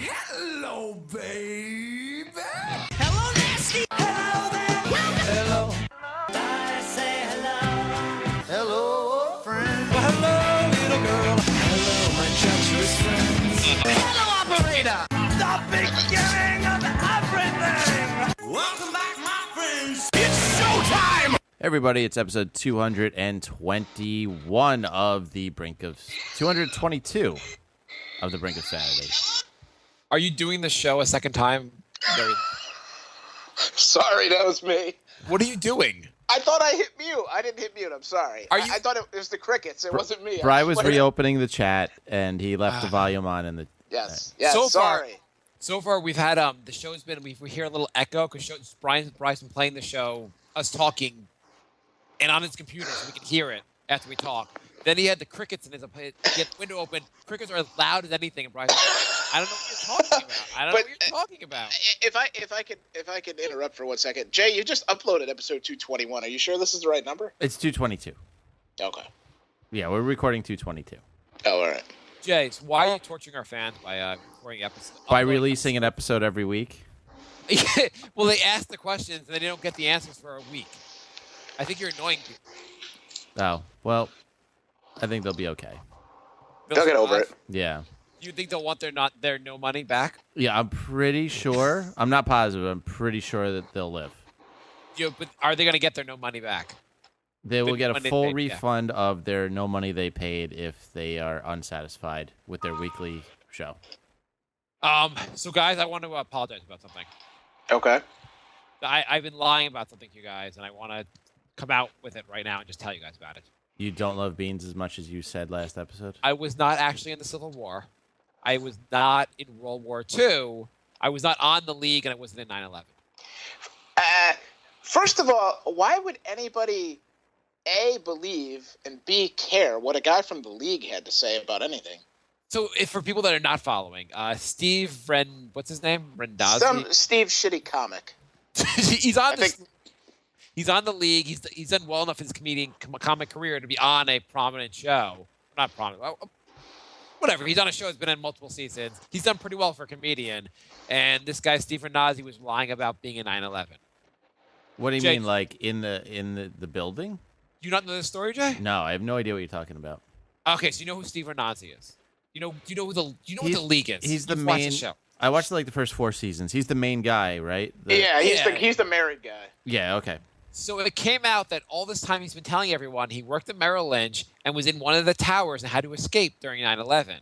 Hello, baby. Hello, nasty. Hello there. Hello. I say hello. Hello, friend. Well, hello, little girl. Hello, my treacherous friends. Hello, operator. The beginning of everything. Welcome back, my friends. It's showtime. Everybody, it's episode 221 of the Brink of 222 of the Brink of Sanity. Are you doing the show a second time? Sorry, that was me. What are you doing? I thought I hit mute. I didn't hit mute. I'm sorry. Are you- I thought it was the crickets. It wasn't me. Bri was reopening the chat, and he left the volume on in the... Yes. Yes. So far- sorry. So far, we've had the show's been we hear a little echo because Brian's been playing the show, us talking, and on his computer so we can hear it after we talk. Then he had the crickets in his he had the window open. Crickets are as loud as anything, and Brian's like, I don't know what you're talking about. I don't know what you're talking about. If I could interrupt for 1 second, Jay, you just uploaded episode 221. Are you sure this is the right number? It's 222. Okay. Yeah, we're recording 222. Oh, all right. Jay, so why are you torturing our fans by recording episodes? By releasing an episode every week? Well, they ask the questions and they don't get the answers for a week. I think you're annoying people. Oh, well, I think they'll be okay. They'll get over it. Yeah. You think they'll want their no money back? Yeah, I'm pretty sure. I'm not positive. I'm pretty sure that they'll live. But are they going to get their no money back? They will get a Money full paid, yeah. refund of their no money they paid if they are unsatisfied with their weekly show. So guys, I want to apologize about something. Okay. I've been lying about something to you guys, and I want to come out with it right now and just tell you guys about it. You don't love beans as much as you said last episode? I was not actually in the Civil War. I was not in World War II. I was not on the League, and I wasn't in 9/11. First of all, why would anybody A, believe, and B, care what a guy from the League had to say about anything? So, if for people that are not following, Steve what's his name? Rannazzisi? Some Steve shitty comic. He's on I this. think- He's on the League. He's done well enough in his comic career to be on a prominent show. Not prominent. Well, whatever. He's on a show that's been in multiple seasons. He's done pretty well for a comedian. And this guy, Steve Rannazzisi, was lying about being in 9/11. What do you Jay- mean, like in the building? Do you not know this story, Jay? No, I have no idea what you're talking about. Okay, so you know who Steve Rannazzisi is. Do you know what the League is? He's the You've watched main. the show. I watched like the first 4 seasons. He's the main guy, right? Yeah, Yeah. he's the married guy. Yeah. Okay. So it came out that all this time he's been telling everyone he worked at Merrill Lynch and was in one of the towers and had to escape during 9/11.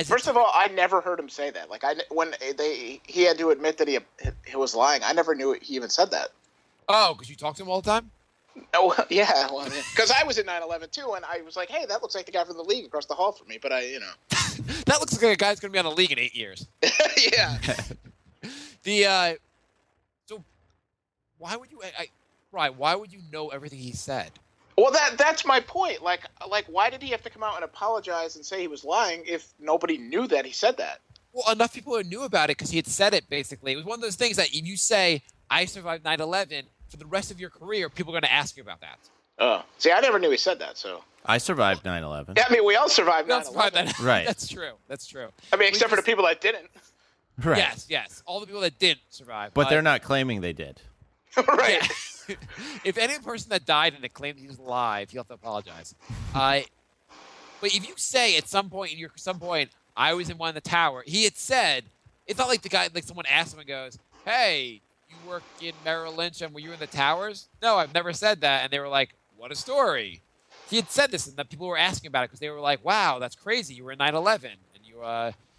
First of all, I never heard him say that. Like he had to admit that he was lying. I never knew he even said that. Oh, because you talk to him all the time? Oh yeah, because I was in 9/11 too, and I was like, hey, that looks like the guy from the League across the hall from me. But That looks like a guy's going to be on the League in 8 years. yeah. So why would you Brian, why would you know everything he said? Well, that's my point. Like, why did he have to come out and apologize and say he was lying if nobody knew that he said that? Well, enough people knew about it because he had said it, basically. It was one of those things that if you say, I survived 9/11, for the rest of your career, people are going to ask you about that. Oh, see, I never knew he said that. So I survived 9/11. yeah, I mean, we all survived You don't 9/11. survive that. Right. That's true. I mean, except for the people that didn't. Right. Yes. All the people that did survive. But they're not claiming they did. Right. Yeah. If any person that died and it claimed he was alive, you have to apologize. But if you say at some point I was in one of the tower, he had said, it's not like the guy, like someone asked him and goes, hey, you work in Merrill Lynch and were you in the towers? No, I've never said that. And they were like, what a story. He had said this and the people were asking about it because they were like, wow, that's crazy. You were in 9/11. And you,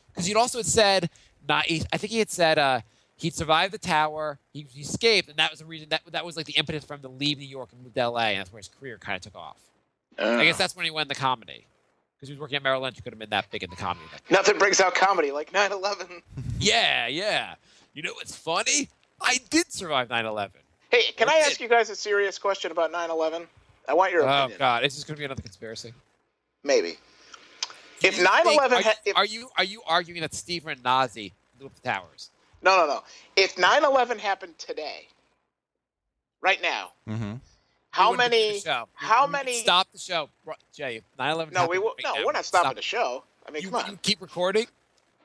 because he'd also had said, I think he had said, he'd survived the tower, he escaped, and that was the reason that was like the impetus for him to leave New York and move to LA, and that's where his career kind of took off. I guess that's when he went into comedy. Because he was working at Merrill Lynch, he could have been that big into comedy. Nothing brings out comedy like 9/11. Yeah. You know what's funny? I did survive 9/11. Hey, can I ask you guys a serious question about 9/11? I want your opinion. Oh God, is this going to be another conspiracy? Maybe. Do If you 9/11 think- are you arguing that Steve Rannazzisi blew up the towers? No. If 9/11 happened today, right now, Mm-hmm. how We wouldn't do many? the show. How We many? Stop the show, Jay. 9/11. No, we will. right No, now. we're not stopping Stop. the show. I mean, You come on. keep recording.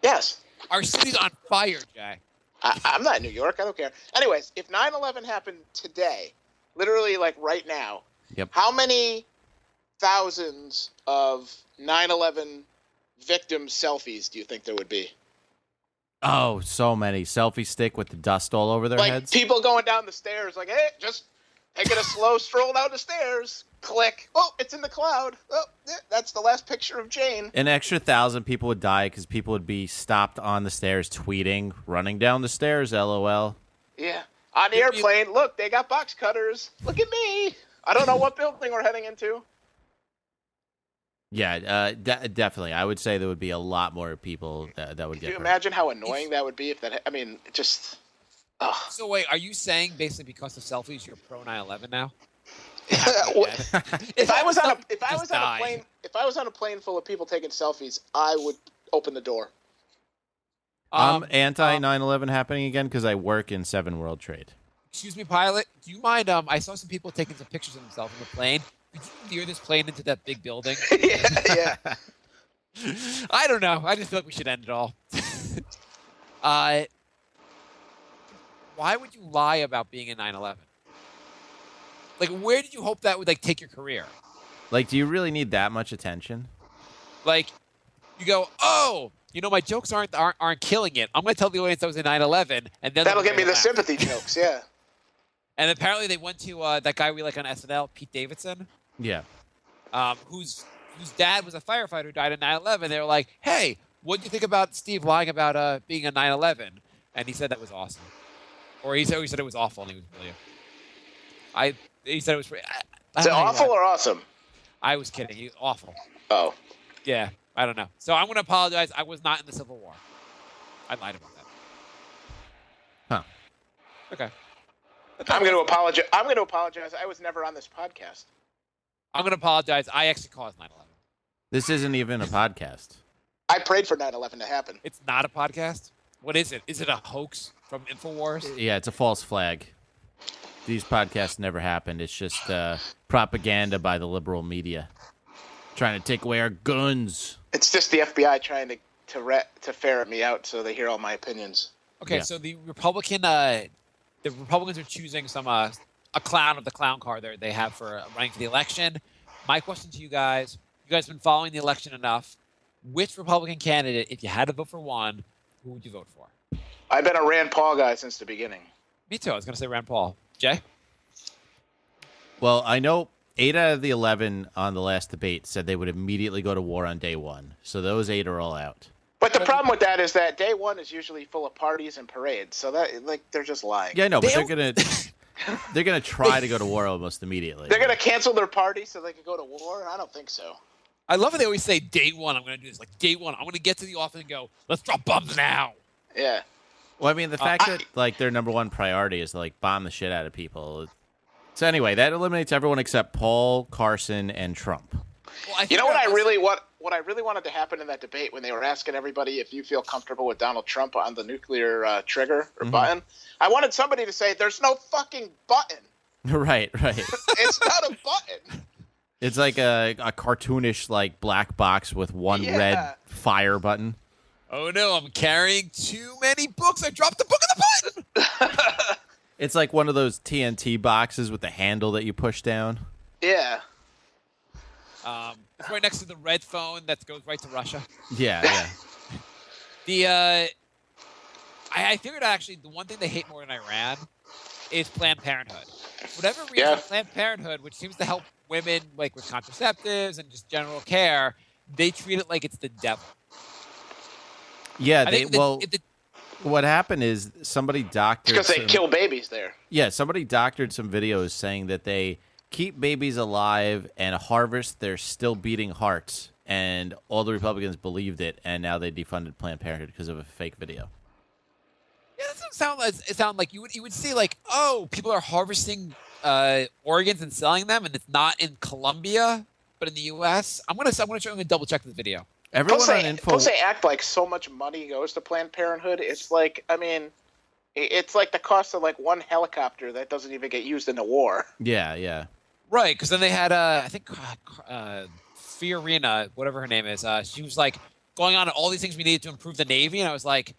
Yes. Our city's on fire, Jay. I'm not in New York. I don't care. Anyways, if 9/11 happened today, literally like right now, Yep. how many thousands of 9/11 victim selfies do you think there would be? Oh, so many. Selfie stick with the dust all over their Like heads. people going down the stairs, like, hey, just taking a slow stroll down the stairs. Click. Oh, it's in the cloud. Oh, that's the last picture of Jane. An extra 1,000 people would die because people would be stopped on the stairs tweeting, running down the stairs, LOL. Yeah. On the airplane, look, they got box cutters. Look at me. I don't know what building we're heading into. Yeah, definitely. I would say there would be a lot more people that would Can get you hurt. imagine how annoying that would be if that, I mean, just, ugh. So wait, are you saying basically because of selfies you're pro 9/11 now? If I was on a plane, plane full of people taking selfies, I would open the door. I'm anti 9/11 happening again because I work in 7 World Trade. Excuse me, pilot. Do you mind? I saw some people taking some pictures of themselves in the plane. Could you veer this plane into that big building? yeah. I don't know. I just feel like we should end it all. Why would you lie about being in 9/11? Like, where did you hope that would like take your career? Like, do you really need that much attention? Like, you go, oh, my jokes aren't killing it. I'm going to tell the audience I was in 9/11, and then That'll get me the laugh. sympathy jokes, yeah. And apparently they went to that guy we like on SNL, Pete Davidson, Yeah. whose dad was a firefighter who died in 9/11. They were like, hey, what do you think about Steve lying about being in 9/11? And he said that was awesome. Or he said it was awful, and he was brilliant. He said it was pretty. Is it awful or awesome? I was kidding. He was awful. Oh. Yeah, I don't know. So I'm going to apologize. I was not in the Civil War. I lied about that. Huh. Okay. I'm going to apologize. I was never on this podcast. I'm going to apologize. I actually caused 9/11. This isn't even a podcast. I prayed for 9/11 to happen. It's not a podcast? What is it? Is it a hoax from InfoWars? Yeah, it's a false flag. These podcasts never happened. It's just propaganda by the liberal media. Trying to take away our guns. It's just the FBI trying to ferret me out so they hear all my opinions. Okay, Yeah. so the Republicans are choosing a clown of the clown car they have for running for the election. My question to you guys have been following the election enough. Which Republican candidate, if you had to vote for one, who would you vote for? I've been a Rand Paul guy since the beginning. Me too. I was going to say Rand Paul. Jay? Well, I know 8 out of the 11 on the last debate said they would immediately go to war on day 1. So those 8 are all out. But the problem with that is that day one is usually full of parties and parades. So that they're just lying. Yeah, I know, but they're gonna try to go to war almost immediately. They're going to cancel their party so they can go to war? I don't think so. I love how they always say day one, I'm going to do this. Like, day one, I'm going to get to the office and go, let's drop bombs now. Yeah. Well, I mean, the fact that like their number one priority is to like bomb the shit out of people. So anyway, that eliminates everyone except Paul, Carson, and Trump. Well, You know what I really wanted to happen in that debate when they were asking everybody if you feel comfortable with Donald Trump on the nuclear trigger or button? I wanted somebody to say, there's no fucking button. Right. It's not a button. It's like a cartoonish like black box with one red fire button. Oh no, I'm carrying too many books. I dropped the book in the button. It's like one of those TNT boxes with the handle that you push down. Yeah. It's right next to the red phone that goes right to Russia. Yeah. I figured actually the one thing they hate more than Iran is Planned Parenthood. For whatever reason, Planned Parenthood, which seems to help women like with contraceptives and just general care, they treat it like it's the devil. Yeah, I what happened is somebody doctored Because they kill babies there. Yeah, somebody doctored some videos saying that they keep babies alive and harvest their still beating hearts, and all the Republicans believed it, and now they defunded Planned Parenthood because of a fake video. Yeah, that doesn't sound like you would see like, oh, people are harvesting organs and selling them, and it's not in Colombia, but in the U.S. I'm gonna double check this video. Everyone on info. Plus they act like so much money goes to Planned Parenthood. It's like, I memean, it's like the cost of like one helicopter that doesn't even get used in a war. Yeah. Right, because then they had I think Fiorina, whatever her name is, she was like going on all these things we needed to improve the Navy, and I was like,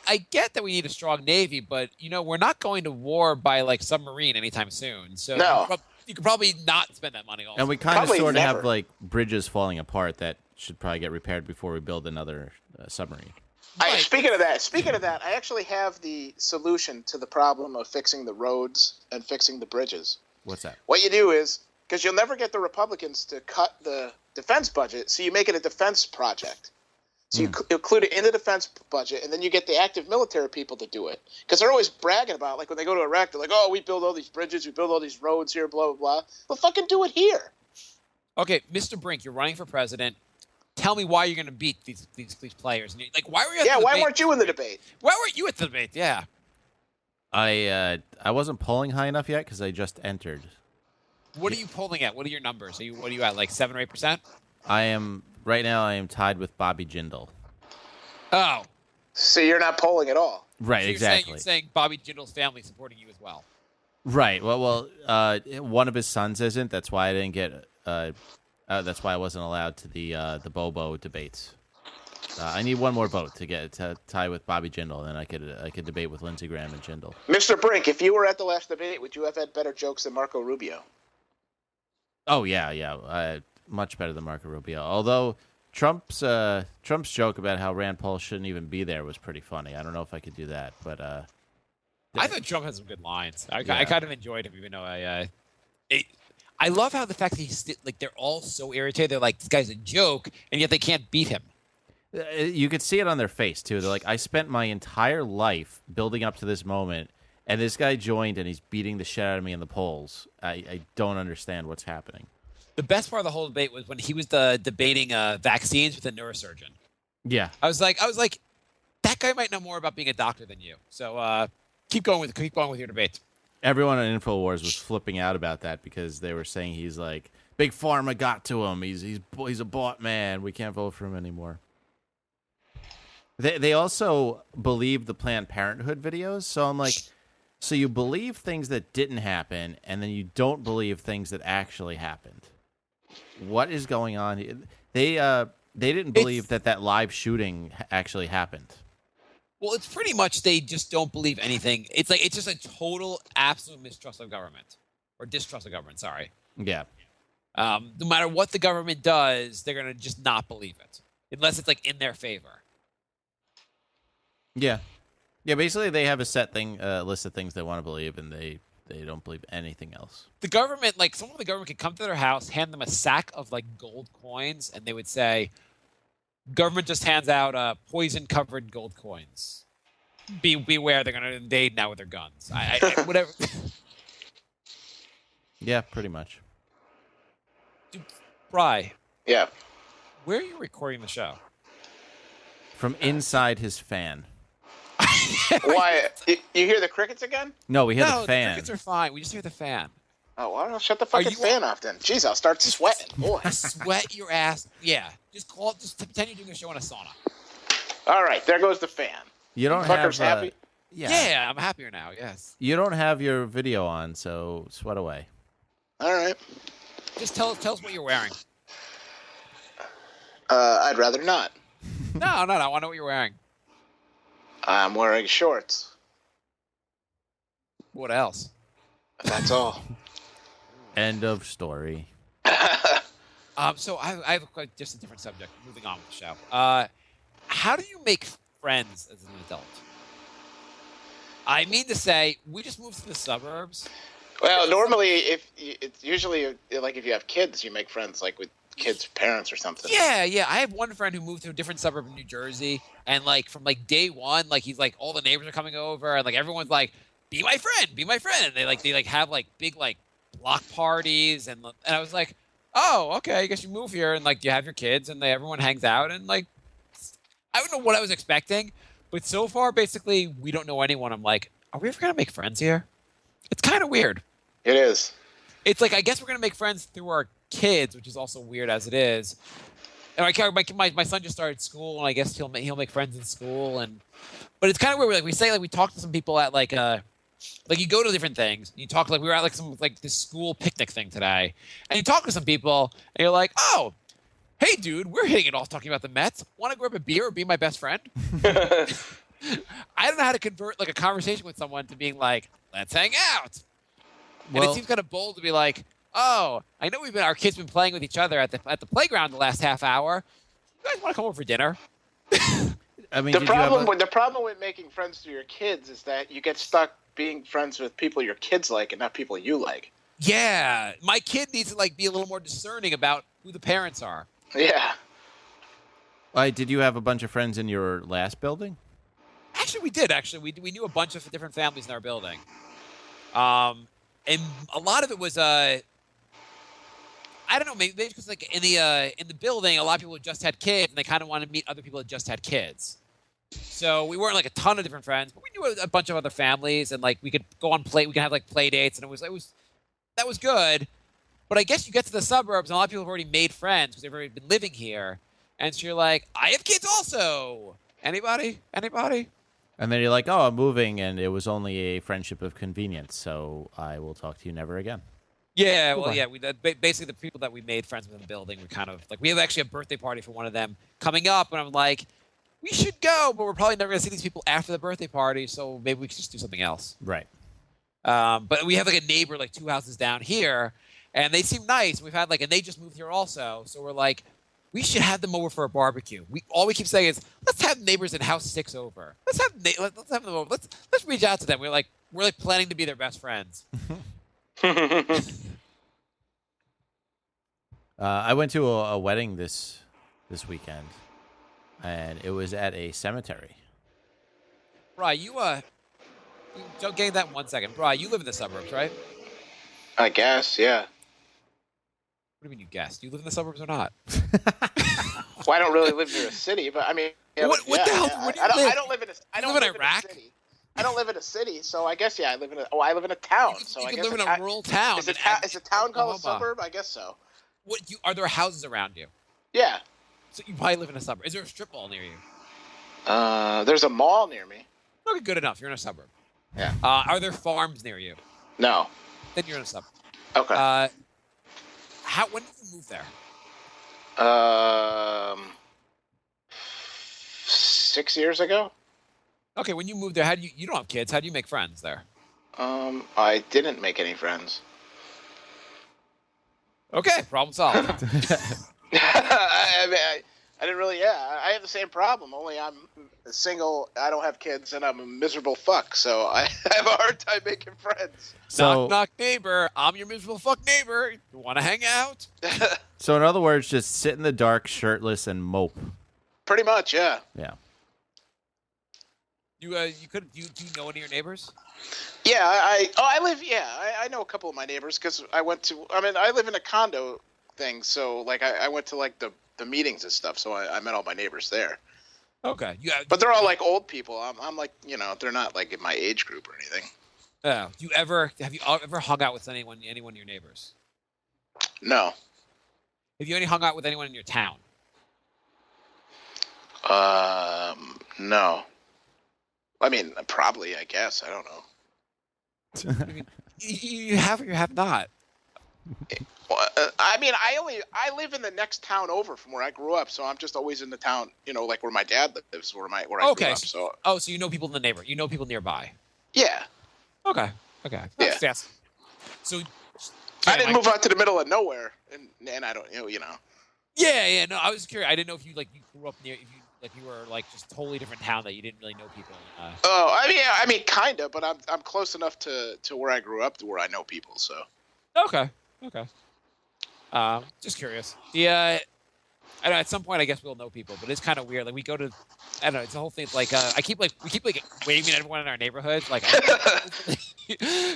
I get that we need a strong Navy, but we're not going to war by like submarine anytime soon. So No. you could probably not spend that money. Also. And we kind of Probably sort of have never. like bridges falling apart that should probably get repaired before we build another submarine. Right. Speaking of that, I actually have the solution to the problem of fixing the roads and fixing the bridges. What's that? What you do is, because you'll never get the Republicans to cut the defense budget, so you make it a defense project. So you include it in the defense budget, and then you get the active military people to do it. Because they're always bragging about, like, when they go to Iraq, they're like, oh, we build all these bridges, we build all these roads here, blah, blah, blah. Well, fucking do it here. Okay, Mr. Brink, you're running for president. Tell me why you're going to beat these players. And like, why were you? At the Why debate? weren't you in the debate? Why weren't you at the debate? Yeah. I wasn't polling high enough yet because I just entered. What are you polling at? What are your numbers? What are you at? Like 7 or 8%? Right now I am tied with Bobby Jindal. Oh, So you're not polling at all. Right, so exactly. You're saying Bobby Jindal's family supporting you as well. Right. Well, one of his sons isn't. That's why I didn't get. That's why I wasn't allowed to the Bobo debates. I need one more vote to tie with Bobby Jindal, and then I could debate with Lindsey Graham and Jindal. Mr. Brink, if you were at the last debate, would you have had better jokes than Marco Rubio? Oh yeah. Much better than Marco Rubio. Although Trump's joke about how Rand Paul shouldn't even be there was pretty funny. I don't know if I could do that, but I thought Trump had some good lines. I Yeah. kind of enjoyed him, even though I love how the fact that he's like they're all so irritated. They're like, this guy's a joke, and yet they can't beat him. you could see it on their face too. They're like, I spent my entire life building up to this moment, and this guy joined, and he's beating the shit out of me in the polls. I don't understand what's happening. The best part of the whole debate was when he was debating vaccines with a neurosurgeon. Yeah. I was like, that guy might know more about being a doctor than you. So keep going with your debate. Everyone on InfoWars was flipping out about that because they were saying he's like, Big Pharma got to him. He's a bought man. We can't vote for him anymore. They also believe the Planned Parenthood videos. So I'm like, so you believe things that didn't happen, and then you don't believe things that actually happened. What is going on here? They didn't believe that live shooting actually happened. Well, it's pretty much they just don't believe anything. It's just a total, absolute mistrust of government or distrust of government. Sorry. Yeah. No matter what the government does, they're gonna just not believe it unless it's like in their favor. Yeah. Yeah, basically they have a set list of things they want to believe, and they don't believe anything else. The government, like someone from the government could come to their house, hand them a sack of like gold coins, and they would say, government just hands out poison-covered gold coins. Beware, they're going to invade now with their guns. I whatever. Yeah, pretty much. Dude, Bri, Yeah. where are you recording the show? From inside his fan. Why? You hear the crickets again? No, we hear No, the fan. crickets are fine. We just hear the fan. Oh, well, shut the fucking you- fan off then. Jeez, I'll start sweating. Boy. Sweat your ass. Yeah. Just pretend you're doing a show in a sauna. All right, there goes the fan. You don't Fucker's have happy? Yeah, I'm happier now. Yes. You don't have your video on, so sweat away. All right. Just tell us what you're wearing. I'd rather not. No. I want to know what you're wearing. I'm wearing shorts. What else? That's all. End of story. So I have just a different subject. Moving on with the show. How do you make friends as an adult? I mean to say, we just moved to the suburbs. Well, normally, it's usually like if you have kids, you make friends like with kids' parents or something. Yeah. I have one friend who moved to a different suburb in New Jersey, and like from like day one, like he's like all the neighbors are coming over, and like everyone's like, be my friend, and they have like big like block parties, and I was like, oh, okay, I guess you move here, and like you have your kids, and everyone hangs out, and like I don't know what I was expecting, but so far basically we don't know anyone. I'm like, are we ever gonna make friends here? It's kind of weird. It is. It's like I guess we're gonna make friends through our kids, which is also weird as it is. And my son just started school, and I guess he'll make friends in school, but it's kind of weird. Like we talk to some people at like you go to different things. You talk, like we were at like some like this school picnic thing today, and you talk to some people, and you're like, oh, hey, dude, we're hitting it off talking about the Mets. Want to grab a beer or be my best friend? I don't know how to convert like a conversation with someone to being like, let's hang out. And Well- it seems kind of bold to be like, oh, I know our kids been playing with each other at the playground the last half hour. You guys want to come over for dinner? I mean, The did you have problem with making friends to your kids is that you get stuck being friends with people your kids like and not people you like. Yeah, my kid needs to like be a little more discerning about who the parents are. Yeah. did you have a bunch of friends in your last building? Actually, we did. Actually, we knew a bunch of different families in our building, and a lot of it was I don't know, maybe because like in the building, a lot of people had just had kids, and they kind of wanted to meet other people that just had kids. So we weren't like a ton of different friends, but we knew a bunch of other families, and like we could go on we could have like play dates, and that was good. But I guess you get to the suburbs, and a lot of people have already made friends because they've already been living here, and so you're like, I have kids also. Anybody? And then you're like, oh, I'm moving, and it was only a friendship of convenience, so I will talk to you never again. Yeah, well, Goodbye. yeah. Basically the people that we made friends with in the building were kind of like we have actually a birthday party for one of them coming up, and I'm like, we should go, but we're probably never gonna see these people after the birthday party, so maybe we could just do something else. Right. But we have like a neighbor like 2 houses down here, and they seem nice. We've had and they just moved here also, so we're like, we should have them over for a barbecue. All we keep saying is, let's have neighbors in house 6 over. Let's have them over. Let's reach out to them. We're like planning to be their best friends. I went to a wedding this weekend, and it was at a cemetery. Bri, you don't get that in 1 second. Bri, you live in the suburbs, right? I guess, yeah. What do you mean you guess? Do you live in the suburbs or not? Well, I don't really live near a city, but I mean, yeah, What the hell? yeah. Where do you live? I don't live in a. I You don't live in live Iraq? in a city. I don't live in a city, so I guess I live in a town. You So could I guess live in a rural town. Is a town called a Oklahoma. suburb? I guess so. Are there houses around you? Yeah. So you probably live in a suburb. Is there a strip mall near you? There's a mall near me. Okay, good enough. You're in a suburb. Yeah. Are there farms near you? No. Then you're in a suburb. Okay. When did you move there? 6 years ago. Okay, when you moved there, you don't have kids? How do you make friends there? I didn't make any friends. Okay, problem solved. I didn't really. Yeah, I have the same problem. Only I'm single. I don't have kids, and I'm a miserable fuck. So I have a hard time making friends. So, Knock, knock, neighbor. I'm your miserable fuck neighbor. You want to hang out? so in other words, just sit in the dark, shirtless, and mope. Pretty much, yeah. Yeah. Do you know any of your neighbors? Yeah, I live. Yeah, I know a couple of my neighbors because I live in a condo thing. So like I went to like the meetings and stuff. So I met all my neighbors there. Okay. But they're all like old people. I'm like, they're not like in my age group or anything. have you ever hung out with anyone of your neighbors? No. Have you only hung out with anyone in your town? No. I mean, probably. I guess I don't know. I mean, you have or you have not. Well, I mean, I live in the next town over from where I grew up, so I'm just always in the town, like where my dad lives, where I grew up. So so you know people in the neighborhood. You know people nearby. yeah. Okay. Yeah. Yes. So I didn't move out to the middle of nowhere, and I don't, Yeah. No, I was curious. I didn't know if you grew up near. If you were like just totally different town that you didn't really know people. Oh, I mean, kinda, but I'm close enough to where I grew up to where I know people. So. Okay. Just curious. Yeah. I don't know, at some point, I guess we'll know people, but it's kind of weird. Like we go to, I don't know. It's a whole thing. Like we keep waving at everyone in our neighborhood. Like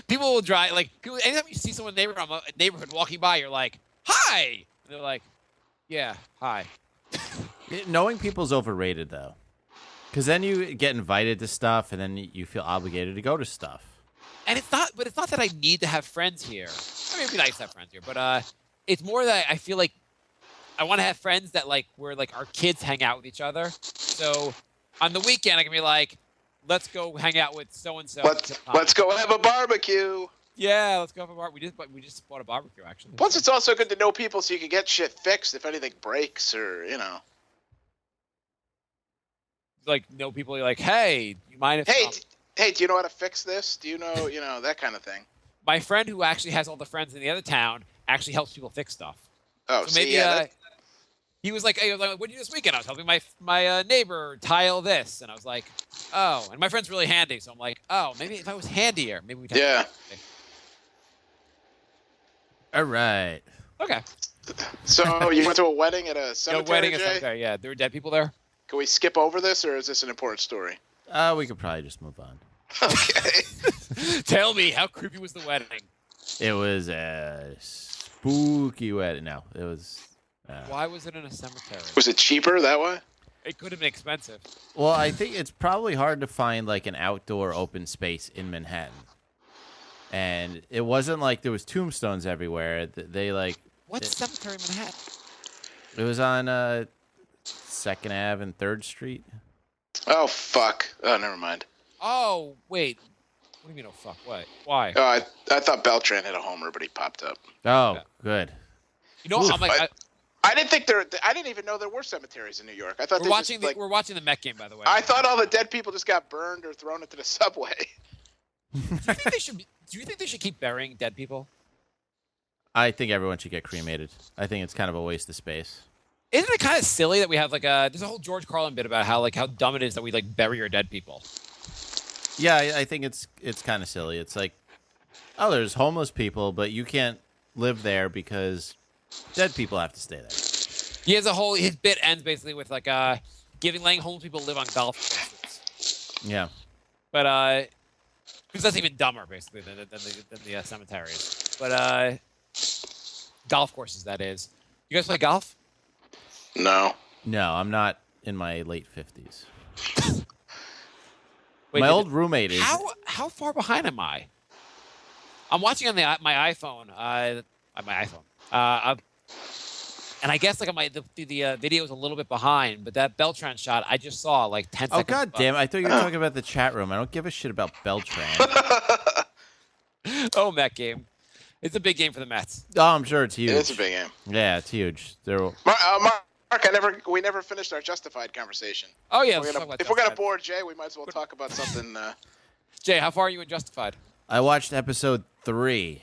people will drive. Like people, anytime you see someone in a neighborhood walking by, you're like, "Hi," and they're like, "Yeah, hi." Knowing people's overrated, though. Because then you get invited to stuff, and then you feel obligated to go to stuff. And it's not that I need to have friends here. I mean, it'd be nice to have friends here, but it's more that I feel like I want to have friends that where our kids hang out with each other. So on the weekend, I can be like, let's go hang out with so and so. Let's go have a barbecue. Yeah, let's go for bar. We just bought a barbecue actually. Plus, it's also good to know people so you can get shit fixed if anything breaks or Like know people. You're like, hey, you mind if? Hey, do you know how to fix this? Do you know that kind of thing? My friend who actually has all the friends in the other town actually helps people fix stuff. Oh, So maybe he was like, hey, what did you do this weekend? I was helping my neighbor tile this, and I was like, oh, and my friend's really handy, so I'm like, oh, maybe if I was handier, maybe we'd have. Yeah. All right. Okay. So you went to a wedding at a cemetery, Wedding Jay? at cemetery. Yeah, there were dead people there. Can we skip over this, or is this an important story? We could probably just move on. Okay. Tell me, how creepy was the wedding? It was a spooky wedding. No, it was. Why was it in a cemetery? Was it cheaper that way? It could have been expensive. Well, I think it's probably hard to find like an outdoor open space in Manhattan. And it wasn't like there was tombstones everywhere. They like. What cemetery in Manhattan? It was on 2nd Ave and 3rd Street. Oh fuck! Oh, never mind. Oh, wait. What do you mean, oh, fuck? What? Why? Oh, I thought Beltran hit a homer, but he popped up. Oh, Yeah. good. You know, I'm like, I didn't think I didn't even know there were cemeteries in New York. I thought we're watching we're watching the Met game, by the way. I thought all the dead people just got burned or thrown into the subway. Do you think they should keep burying dead people? I think everyone should get cremated. I think it's kind of a waste of space. Isn't it kind of silly that we have like there's a whole George Carlin bit about how dumb it is that we like bury our dead people? Yeah, I think it's kind of silly. It's like, oh, there's homeless people, but you can't live there because dead people have to stay there. He has his bit ends basically with like letting homeless people live on golf courses. Yeah. But because that's even dumber basically than the cemeteries. But golf courses, that is. You guys play golf? No. No, I'm not in my late 50s. Wait, my old roommate is. How far behind am I? I'm watching on my iPhone. And I guess like the video is a little bit behind, but that Beltran shot I just saw like 10 seconds. Oh god damn! I thought you were talking about the chat room. I don't give a shit about Beltran. Oh, Met game. It's a big game for the Mets. Oh, I'm sure it's huge. It's a big game. Yeah, it's huge. Mark, we never finished our Justified conversation. Oh yeah. If we're gonna bore Jay, we might as well talk about something. Jay, how far are you in Justified? I watched episode 3.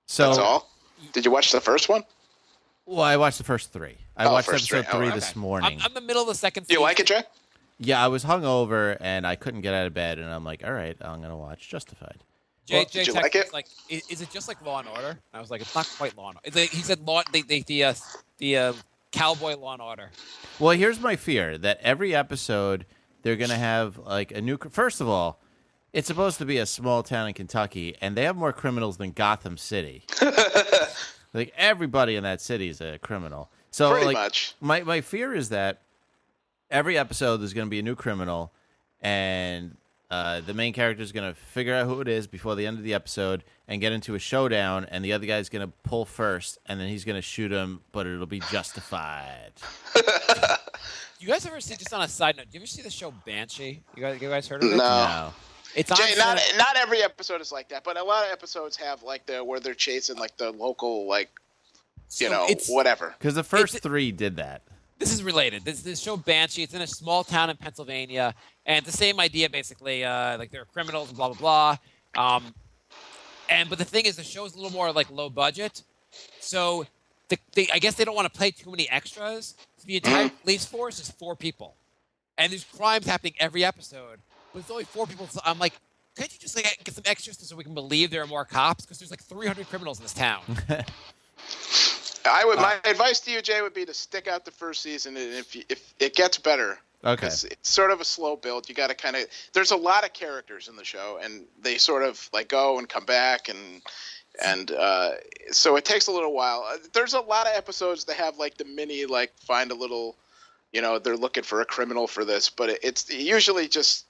So That's all. Did you watch the first one? Well, I watched the first 3. I watched first episode 3 3. this morning. I'm in the middle of the second Do you season. like it, Jay? Yeah, I was hungover and I couldn't get out of bed, and I'm like, all right, I'm gonna watch Justified. Jay Did you texted like it? us, like, is it just like Law and Order? And I was like, it's not quite Law and Order. It's like, he said the cowboy Law and Order. Well, here's my fear that every episode they're gonna have like a new. First of all, it's supposed to be a small town in Kentucky, and they have more criminals than Gotham City. Like everybody in that city is a criminal. So Pretty like, much. My fear is that every episode there's gonna be a new criminal, and the main character is going to figure out who it is before the end of the episode and get into a showdown, and the other guy's going to pull first, and then he's going to shoot him, but it'll be justified. You guys ever see, just on a side note, do you ever see the show Banshee? You guys heard of it? No. It's on Jay, not every episode is like that, but a lot of episodes have like where they're chasing like the local whatever. Because the first 3 did that. This is related. This show Banshee. It's in a small town in Pennsylvania, and it's the same idea basically. Like there are criminals and blah blah blah. But the thing is, the show is a little more like low budget, so I guess they don't want to play too many extras. So the entire police force is 4 people, and there's crimes happening every episode, but it's only 4 people. So I'm like, can't you just like get some extras so we can believe there are more cops? Because there's like 300 criminals in this town. My advice to you, Jay, would be to stick out the first season, and if it gets better, Okay. It's sort of a slow build. You got to kind of. There's a lot of characters in the show, and they sort of like go and come back, and so it takes a little while. There's a lot of episodes that have like the mini like find a little, they're looking for a criminal for this, but it's usually just.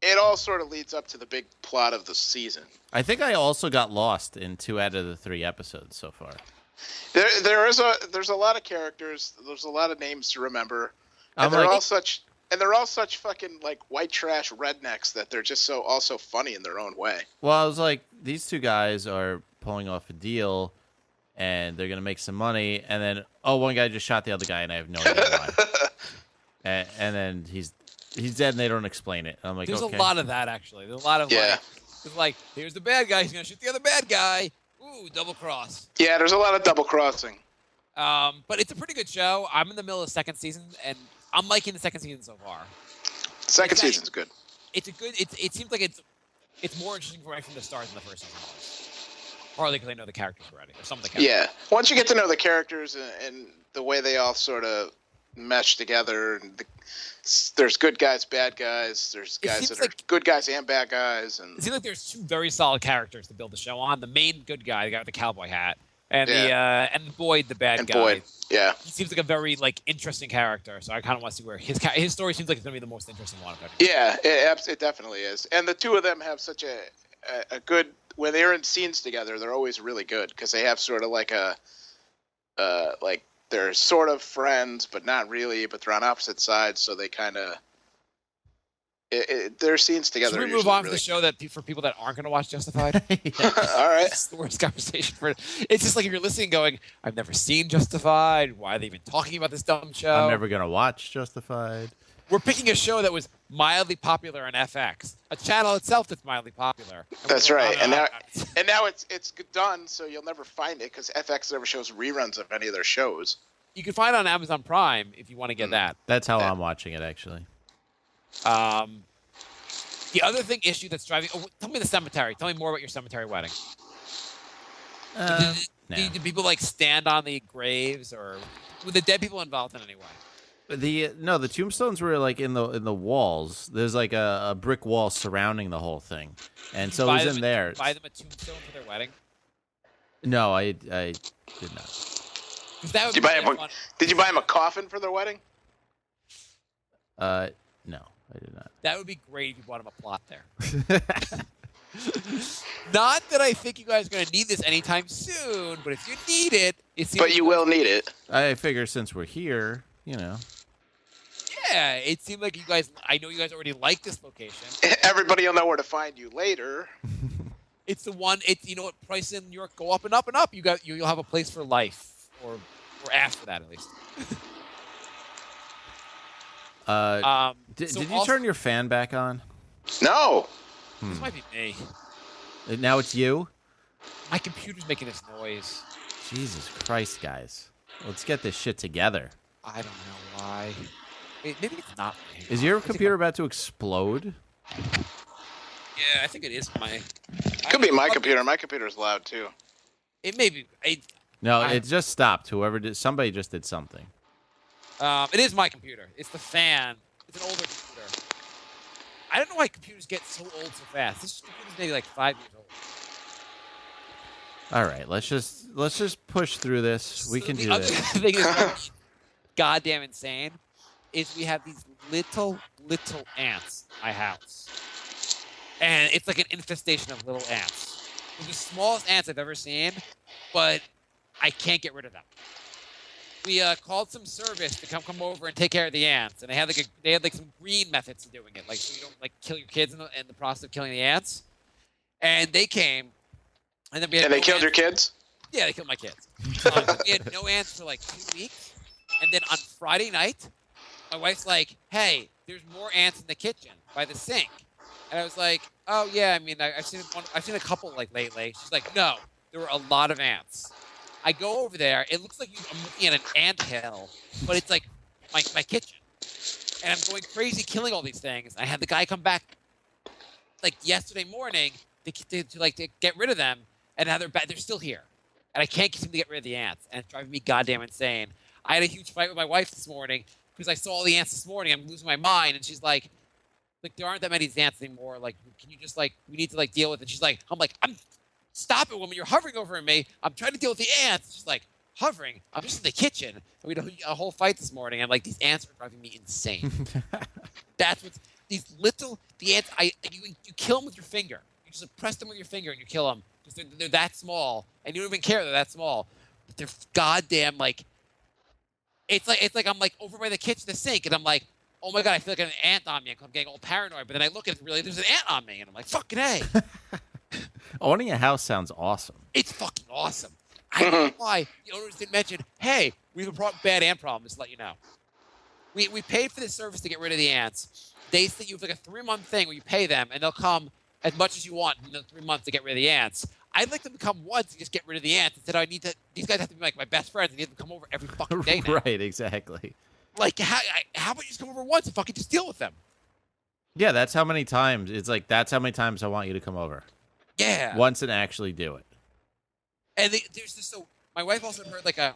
It all sort of leads up to the big plot of the season. I think I also got lost in 2 out of the 3 episodes so far. There's a lot of characters. There's a lot of names to remember. And they're all such And they're all such fucking like white trash rednecks that they're just so also funny in their own way. Well, I was like, these two guys are pulling off a deal, and they're gonna make some money, and then one guy just shot the other guy, and I have no idea why. and then he's dead, and they don't explain it. And I'm like, There's okay. a lot of that actually. There's a lot of Yeah. it's like here's the bad guy. He's gonna shoot the other bad guy. Ooh, double cross. Yeah, there's a lot of double crossing. But it's a pretty good show. I'm in the middle of the second season, and I'm liking the second season so far. Second season's good. It's a good. It seems like it's more interesting right from the start than the first season was. Partly because I know the characters already, or some of the characters. Yeah, once you get to know the characters and the way they all sort of mesh together, and there's good guys, bad guys. There's guys that are good guys and bad guys, and it seems like there's two very solid characters to build the show on. The main good guy, the guy with the cowboy hat, and the Boyd, the bad guy. Boyd, yeah. He seems like a very interesting character, so I kind of want to see where his story seems like it's going to be the most interesting one. Yeah, it definitely is. And the two of them have such a good, when they're in scenes together, they're always really good because they have sort of like like they're sort of friends, but not really, but they're on opposite sides, so they kind of, their scenes together. Should we move on to the show that for people that aren't going to watch Justified? All right. It's the worst conversation for it. It's just like if you're listening going, I've never seen Justified. Why are they even talking about this dumb show? I'm never gonna watch Justified. We're picking a show that was mildly popular on FX, a channel itself that's mildly popular. That's right. And now it's done, so you'll never find it because FX never shows reruns of any of their shows. You can find it on Amazon Prime if you want to get that. That's how I'm watching it, actually. The other issue that's driving. Oh, tell me the cemetery. Tell me more about your cemetery wedding. No. Do people stand on the graves, or were the dead people involved in any way? The tombstones were like in the walls. There's like a brick wall surrounding the whole thing, and so it was in there. Buy them a tombstone for their wedding? No, I did not. Did you buy him a coffin for their wedding? No, I did not. That would be great if you bought him a plot there. Not that I think you guys are going to need this anytime soon, but if you need it, But you will need it. I figure since we're here, Yeah, it seemed like you guys. I know you guys already like this location. Everybody will know where to find you later. It's the one. It's what prices in New York go up and up and up. You'll have a place for life, or after that at least. Did you turn your fan back on? No. This might be me. Now it's you? My computer's making this noise. Jesus Christ, guys. Let's get this shit together. I don't know why. Maybe it's not me. Is your computer about to explode? Yeah, I think it is my. Could be my computer. My computer's loud too. It may be. No, it just stopped. Somebody just did something. It is my computer. It's the fan. It's an older computer. I don't know why computers get so old so fast. This computer's maybe like 5 years old. All right, let's just push through this. We can do other this. thing is goddamn insane is we have these little ants in my house, and it's like an infestation of little ants. They're the smallest ants I've ever seen, but I can't get rid of them. We called some service to come over and take care of the ants, and they had some green methods of doing it, like so you don't kill your kids in the process of killing the ants. And they came, and then we had. And they killed your kids? Yeah, they killed my kids. We had no ants for 2 weeks, and then on Friday night, my wife's like, "Hey, there's more ants in the kitchen by the sink," and I was like, "Oh yeah, I mean I've seen a couple lately." She's like, "No, there were a lot of ants." I go over there. It looks like I'm looking at an anthill, but it's like my kitchen, and I'm going crazy killing all these things. I had the guy come back yesterday morning to get rid of them, and now they're still here, and I can't seem to get rid of the ants, and it's driving me goddamn insane. I had a huge fight with my wife this morning because I saw all the ants this morning. I'm losing my mind, and she's like there aren't that many ants anymore. Can you just we need to deal with it? She's like, Stop it, woman. You're hovering over me. I'm trying to deal with the ants. She's like, hovering? I'm just in the kitchen. And we had a whole fight this morning. I'm like, these ants are driving me insane. That's what the ants, you kill them with your finger. You just press them with your finger and you kill them. Because they're that small. And you don't even care they're that small. But they're goddamn, it's like I'm over by the kitchen, the sink. And I'm like, oh my god, I feel like an ant on me. I'm getting all paranoid. But then I look at it, really, there's an ant on me, and I'm like, fucking A. Owning a house sounds awesome. It's fucking awesome. I don't know why the owners didn't mention, hey, we have a bad ant problem, just to let you know. We paid for this service to get rid of the ants. They think you have like a 3-month thing where you pay them, and they'll come as much as you want in the 3 months to get rid of the ants. I'd like them to come once and just get rid of the ants. Instead, these guys have to be like my best friends, and need them to come over every fucking day now. Right, exactly. Like, how about you just come over once and fucking just deal with them? Yeah, that's how many times. It's like, that's how many times I want you to come over. Yeah. Once and actually do it. And there's this, so my wife also heard like a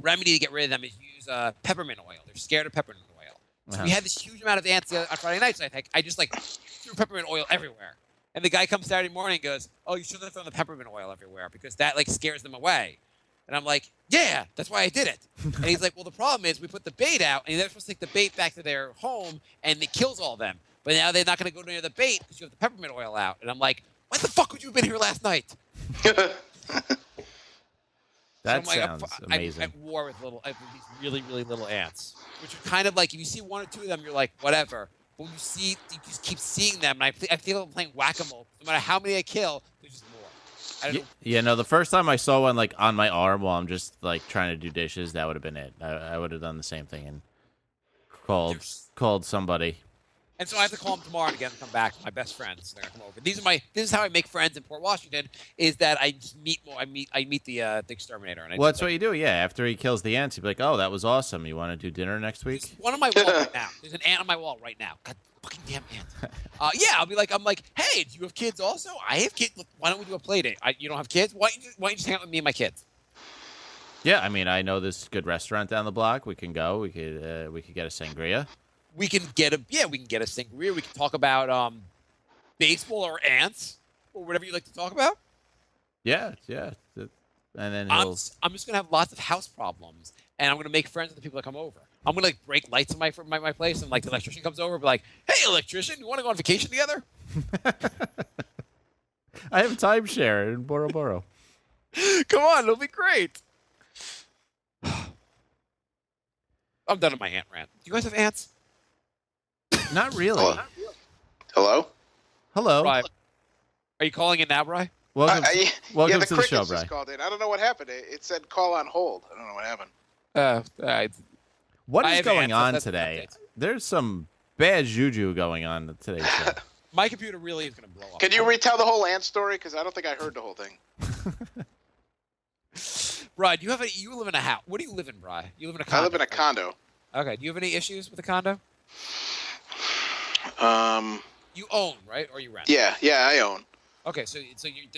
remedy to get rid of them is use peppermint oil. They're scared of peppermint oil. So we had this huge amount of ants on Friday night, so I just like threw peppermint oil everywhere. And the guy comes Saturday morning and goes, oh, you shouldn't have thrown the peppermint oil everywhere because that like scares them away. And I'm like, yeah, that's why I did it. And he's like, well, the problem is we put the bait out, and they're supposed to take the bait back to their home, and it kills all of them. But now they're not going to go near the bait because you have the peppermint oil out. And I'm like, why the fuck would you have been here last night? That so sounds amazing. I'm at war with these really, really little ants, which are kind of like, if you see 1 or 2 of them, you're like, whatever. But when you just keep seeing them, and I feel like I'm playing whack-a-mole. No matter how many I kill, there's just more. I don't know. Yeah, no, the first time I saw one like on my arm while I'm just like trying to do dishes, that would have been it. I would have done the same thing and called somebody. And so I have to call them tomorrow to get them to come back. My best friends, they're gonna come over. This is how I make friends in Port Washington. Is that I just meet more. I meet the exterminator. And Well, that's what you do. Yeah, after he kills the ants, you'd be like, "Oh, that was awesome. You want to do dinner next week?" There's one on my wall right now. There's an ant on my wall right now. God, fucking damn ant. Yeah, I'm like, hey, do you have kids also? I have kids. Why don't we do a play date? You don't have kids? Why don't you just hang out with me and my kids? Yeah, I mean, I know this good restaurant down the block. We can go. We could get a sangria. We can get a sangria. We can talk about baseball or ants or whatever you like to talk about. Yeah. And then I'm just gonna have lots of house problems, and I'm gonna make friends with the people that come over. I'm gonna like break lights in my place, and like the electrician comes over, and be like, "Hey, electrician, you want to go on vacation together?" I have timeshare in Boro Boro. Come on, it'll be great. I'm done with my ant rant. Do you guys have ants? Not really. Hello? Hello. Bri, are you calling in now, Bri? Welcome the to the show, crickets Bri. just called in. I don't know what happened. It said call on hold. I don't know what happened. What I is have going ants. on That's today? updates. There's some bad juju going on today's show. My computer really is gonna blow up. Can you retell the whole ant story? Because I don't think I heard the whole thing. Bri, you live in a house. What do you live in, Bri? You live in a condo. I live in a condo. Okay. Do you have any issues with the condo? You own, right, or you rent? Yeah, I own. Okay, so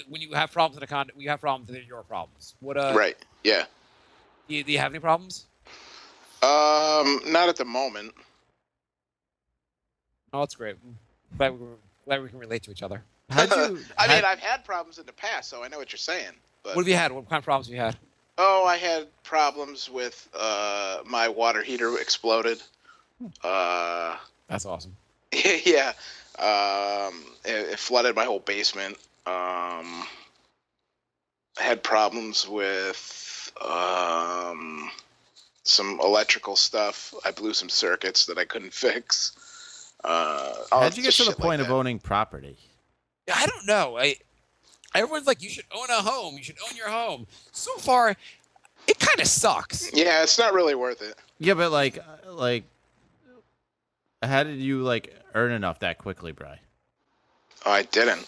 when you have problems in a condo, you have problems. They're your problems. What? Right. Yeah. Do you have any problems? Not at the moment. Oh, that's great. Glad we can relate to each other. How'd you? I've had problems in the past, so I know what you're saying. But What have you had? What kind of problems have you had? oh, I had problems with my water heater exploded. That's awesome. Yeah. It flooded my whole basement. I had problems with some electrical stuff. I blew some circuits that I couldn't fix. How'd you get to the point of owning property? I don't know. Everyone's like, you should own a home. You should own your home. So far, it kind of sucks. Yeah, it's not really worth it. Yeah, but like, how did you like earn enough that quickly, Bri? Oh, I didn't.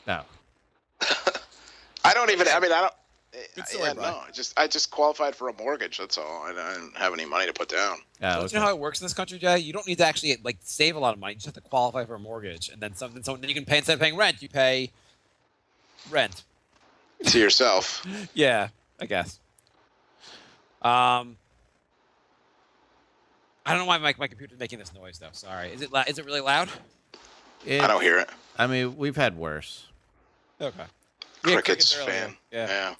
No. I don't even. I mean, I don't. Good story, Brian. No, I just qualified for a mortgage. That's all. I didn't have any money to put down. Oh, Don't you know how it works in this country, Jay? You don't need to actually like save a lot of money. You just have to qualify for a mortgage, and then something. So then you can pay, instead of paying rent, you pay rent. To yourself. Yeah, I guess. I don't know why my computer's making this noise though. Sorry. Is it really loud? I don't hear it. I mean, we've had worse. Okay. Crickets earlier. fan. Yeah.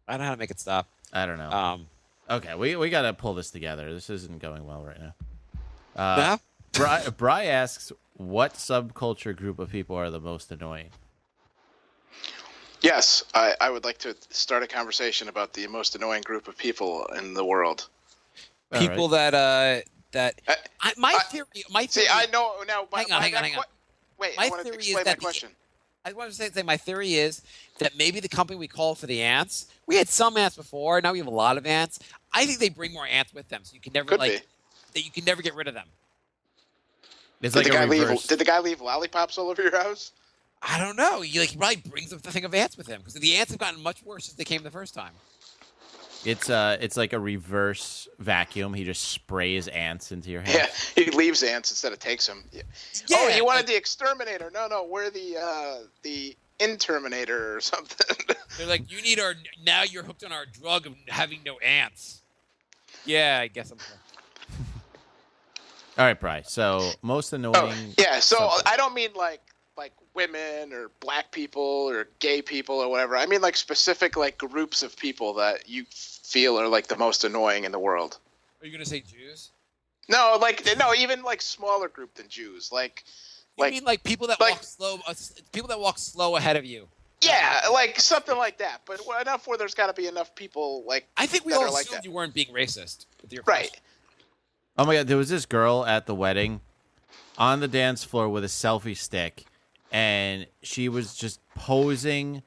I don't know how to make it stop. I don't know. Okay, we got to pull this together. This isn't going well right now. No? Bri asks, what subculture group of people are the most annoying? Yes, I would like to start a conversation about the most annoying group of people in the world. People that that my theory. See, I know now. Hang on. Wait, My I want to theory is explain my that question. I want to say my theory is that maybe the company we call for the ants. We had some ants before. Now we have a lot of ants. I think they bring more ants with them, so you can never Could be. that you can never get rid of them. It's Did like a reverse. Did the guy leave lollipops all over your house? I don't know. He probably brings a thing of ants with him because the ants have gotten much worse since they came the first time. It's like a reverse vacuum. He just sprays ants into your head. Yeah, he leaves ants instead of takes them. Yeah. Oh, you wanted the exterminator? No, we're the interminator or something. They're like, you need now you're hooked on our drug of having no ants. Yeah, I guess I'm. All right, Bri. So most annoying. Oh, yeah. So subject. I don't mean like women or black people or gay people or whatever. I mean like specific like groups of people that you feel are like the most annoying in the world. Are you gonna say Jews? No, even like smaller group than Jews. You mean like people that walk slow? People that walk slow ahead of you. Yeah, like something like that. But enough where there's got to be enough people like. I think we that all are like assumed that. you weren't being racist with your Right. question. Oh my God! There was this girl at the wedding, on the dance floor with a selfie stick, and she was just posing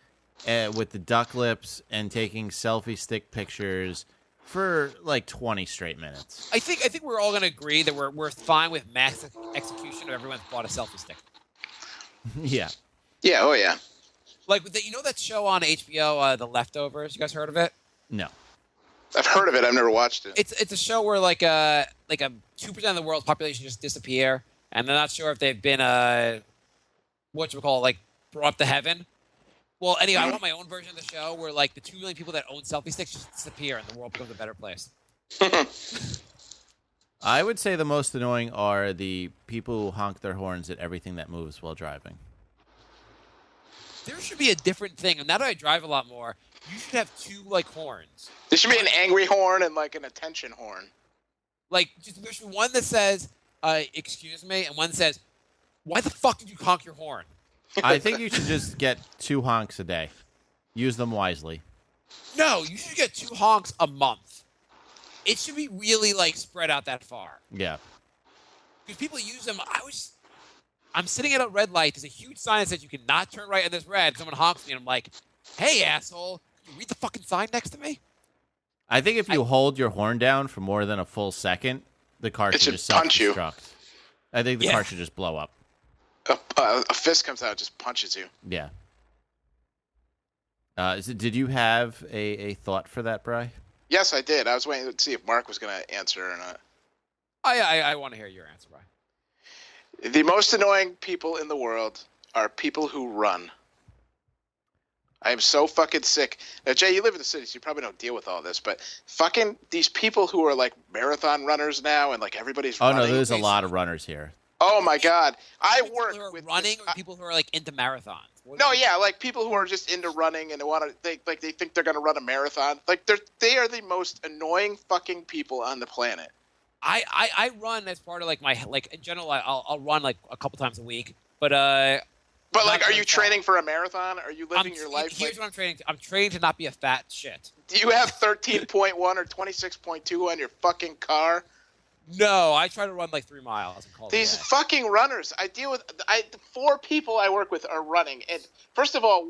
with the duck lips and taking selfie stick pictures for like 20 straight minutes. I think we're all gonna agree that we're fine with max execution of everyone's bought a selfie stick. Yeah. Yeah. Oh yeah. Like you know that show on HBO, The Leftovers. You guys heard of it? No. I've heard of it. I've never watched it. It's a show where like a 2% of the world's population just disappear, and they're not sure if they've been like brought to heaven. Well, anyway, I want my own version of the show where like the 2 million people that own selfie sticks just disappear and the world becomes a better place. I would say the most annoying are the people who honk their horns at everything that moves while driving. There should be a different thing. And now that I drive a lot more, you should have 2 like horns. There should be an angry horn and like an attention horn. Like there should be one that says "excuse me" and one that says "why the fuck did you honk your horn?" I think you should just get 2 honks a day. Use them wisely. No, you should get 2 honks a month. It should be really like spread out that far. Yeah. Because people use them. I'm sitting at a red light. There's a huge sign that says you cannot turn right on this red. Someone honks me, and I'm like, "Hey, asshole! Can you read the fucking sign next to me?" I think if you hold your horn down for more than a full second, the car should should just punch you. self-destruct. I think the car should just blow up. A fist comes out and just punches you. Yeah. Did you have a thought for that, Bri? Yes, I did. I was waiting to see if Marc was going to answer or not. I want to hear your answer, Brian. The most annoying people in the world are people who run. I am so fucking sick. Now, Jay, you live in the city, so you probably don't deal with all this, but fucking these people who are like marathon runners now and like everybody's running. Oh, no, there's a lot of runners here. Oh, my God. I People work who are with running or people who are like into marathons. No, yeah, like people who are just into running and they think they're gonna run a marathon. Like they are the most annoying fucking people on the planet. I run as part of like my in general I'll run like a couple times a week, but like, are you training for a marathon? Are you living your life? Here's what I'm training. I'm training to not be a fat shit. Do you have 13.1 or 26.2 on your fucking car? No, I try to run like 3 miles. And call it These a day. fucking runners. The 4 people I work with are running. And first of all,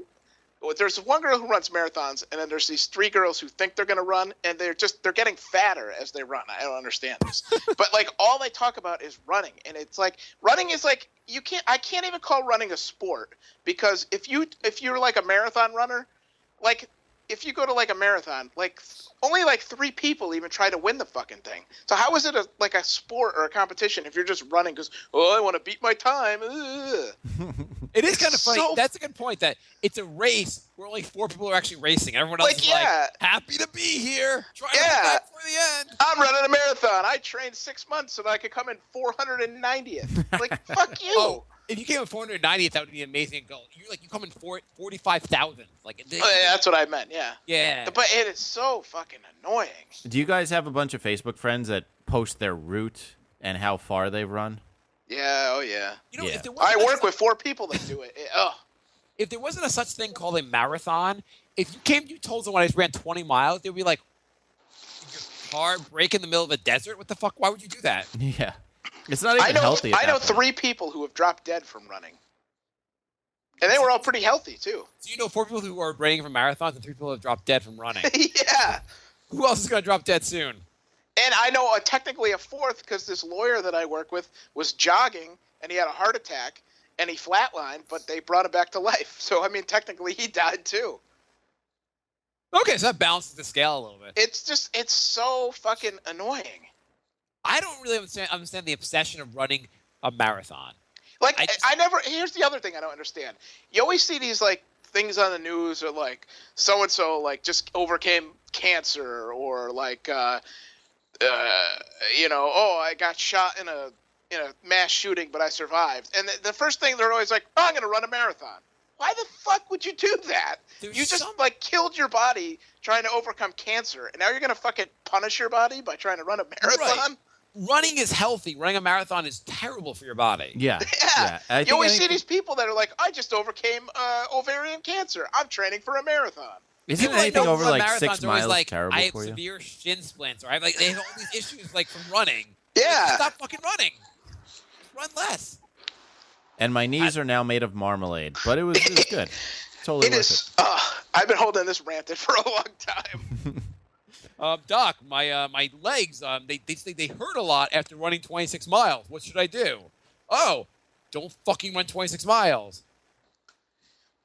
there's one girl who runs marathons, and then there's these 3 girls who think they're going to run, and they're getting fatter as they run. I don't understand this. But like all they talk about is running. And it's like running is like I can't even call running a sport, because if you're like a marathon runner, like if you go to like a marathon, like only like 3 people even try to win the fucking thing. So how is it like a sport or a competition if you're just running because, I want to beat my time? Ugh. It is kind of funny. So- That's a good point. That it's a race where only 4 people are actually racing. Everyone else Like, is yeah. like happy to be here, trying to Yeah. get back for the end. I'm running a marathon. I trained 6 months so that I could come in 490th. Like, fuck you. Oh, if you came in 490th, that would be an amazing goal. You come in 45,000. Like, Yeah, that's what I meant. Yeah. yeah. But it is so fucking annoying. Do you guys have a bunch of Facebook friends that post their route and how far they've run? Yeah. Oh yeah. You know, Yeah. if there wasn't I a work with 4 people that do it. If there wasn't a such thing called a marathon, if you told someone I just ran 20 miles, they'd be like, "You're car break in the middle of a desert? What the fuck? Why would you do that? Yeah. It's not even I know. healthy. At I know that point. 3 people who have dropped dead from running, and they were all pretty healthy too. So you know 4 people who are training for marathons and 3 people who have dropped dead from running. Yeah. Who else is going to drop dead soon? And I know technically a 4th because this lawyer that I work with was jogging and he had a heart attack and he flatlined, but they brought him back to life. So, I mean, technically he died too. Okay, so that balances the scale a little bit. It's so fucking annoying. I don't really understand the obsession of running a marathon. Like, I here's the other thing I don't understand. You always see these, like, things on the news or, like, so-and-so, like, just overcame cancer or, like, I got shot in a mass shooting, but I survived. And the first thing they're always like, oh, I'm going to run a marathon. Why the fuck would you do that? You just killed your body trying to overcome cancer, and now you're going to fucking punish your body by trying to run a marathon? Right. Running is healthy. Running a marathon is terrible for your body. Yeah. Yeah. You always see these people that are like, I just overcame ovarian cancer. I'm training for a marathon. Isn't People that anything don't over run like marathons 6 are always miles like, terrible I have for you? severe shin splints, or I have they have all these issues like from running. Yeah. Like, stop fucking running. Run less. And my knees are now made of marmalade, but it was good. Totally It worth is. I've been holding this ranted for a long time. Doc, my legs they hurt a lot after running 26 miles. What should I do? Oh, don't fucking run 26 miles.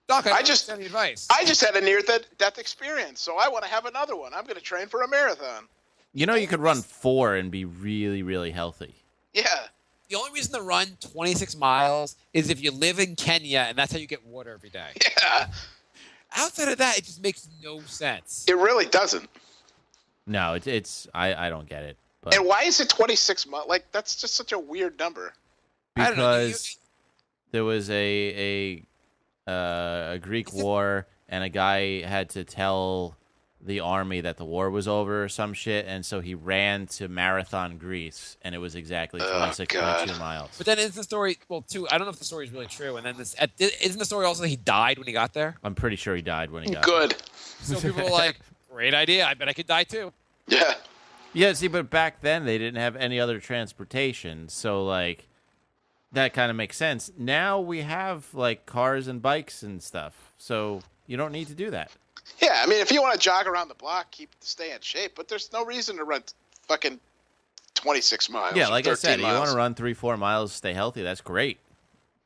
Doc, I just understand the advice. I just had a near-death experience, so I want to have another one. I'm going to train for a marathon. You know, you could run 4 and be really, really healthy. Yeah. The only reason to run 26 miles is if you live in Kenya and that's how you get water every day. Yeah. Outside of that, it just makes no sense. It really doesn't. No, it's I don't get it. But And why is it 26 months? Like, that's just such a weird number. I don't know. because there was a Greek war, and a guy had to tell the army that the war was over or some shit, and so he ran to Marathon, Greece, and it was exactly 26.2 miles. But then isn't the story, I don't know if the story is really true, and then isn't the story also that he died when he got there? I'm pretty sure he died when he got Good. So people were like, great idea, I bet I could die too. Yeah. Yeah, see, but back then they didn't have any other transportation, so, like, that kind of makes sense. Now we have, like, cars and bikes and stuff, so you don't need to do that. Yeah, I mean, if you want to jog around the block, stay in shape, but there's no reason to run fucking 26 miles. Yeah, or like I 13 said, you miles. want to run 3-4 miles, stay healthy, that's great.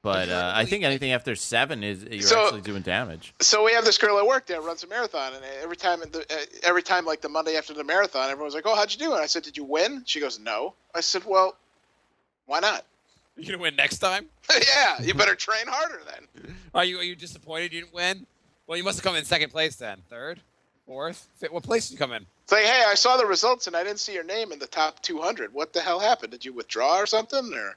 But I think anything after 7 is you're actually doing damage. So we have this girl at work that runs a marathon, and every time, like the Monday after the marathon, everyone's like, "Oh, how'd you do?" And I said, "Did you win?" She goes, "No." I said, "Well, why not?" You gonna win next time? Yeah, you better train harder then. Are you disappointed you didn't win? Well, you must have come in second place then. Third? Fourth? What place did you come in? It's like, hey, I saw the results and I didn't see your name in the top 200. What the hell happened? Did you withdraw or something? Or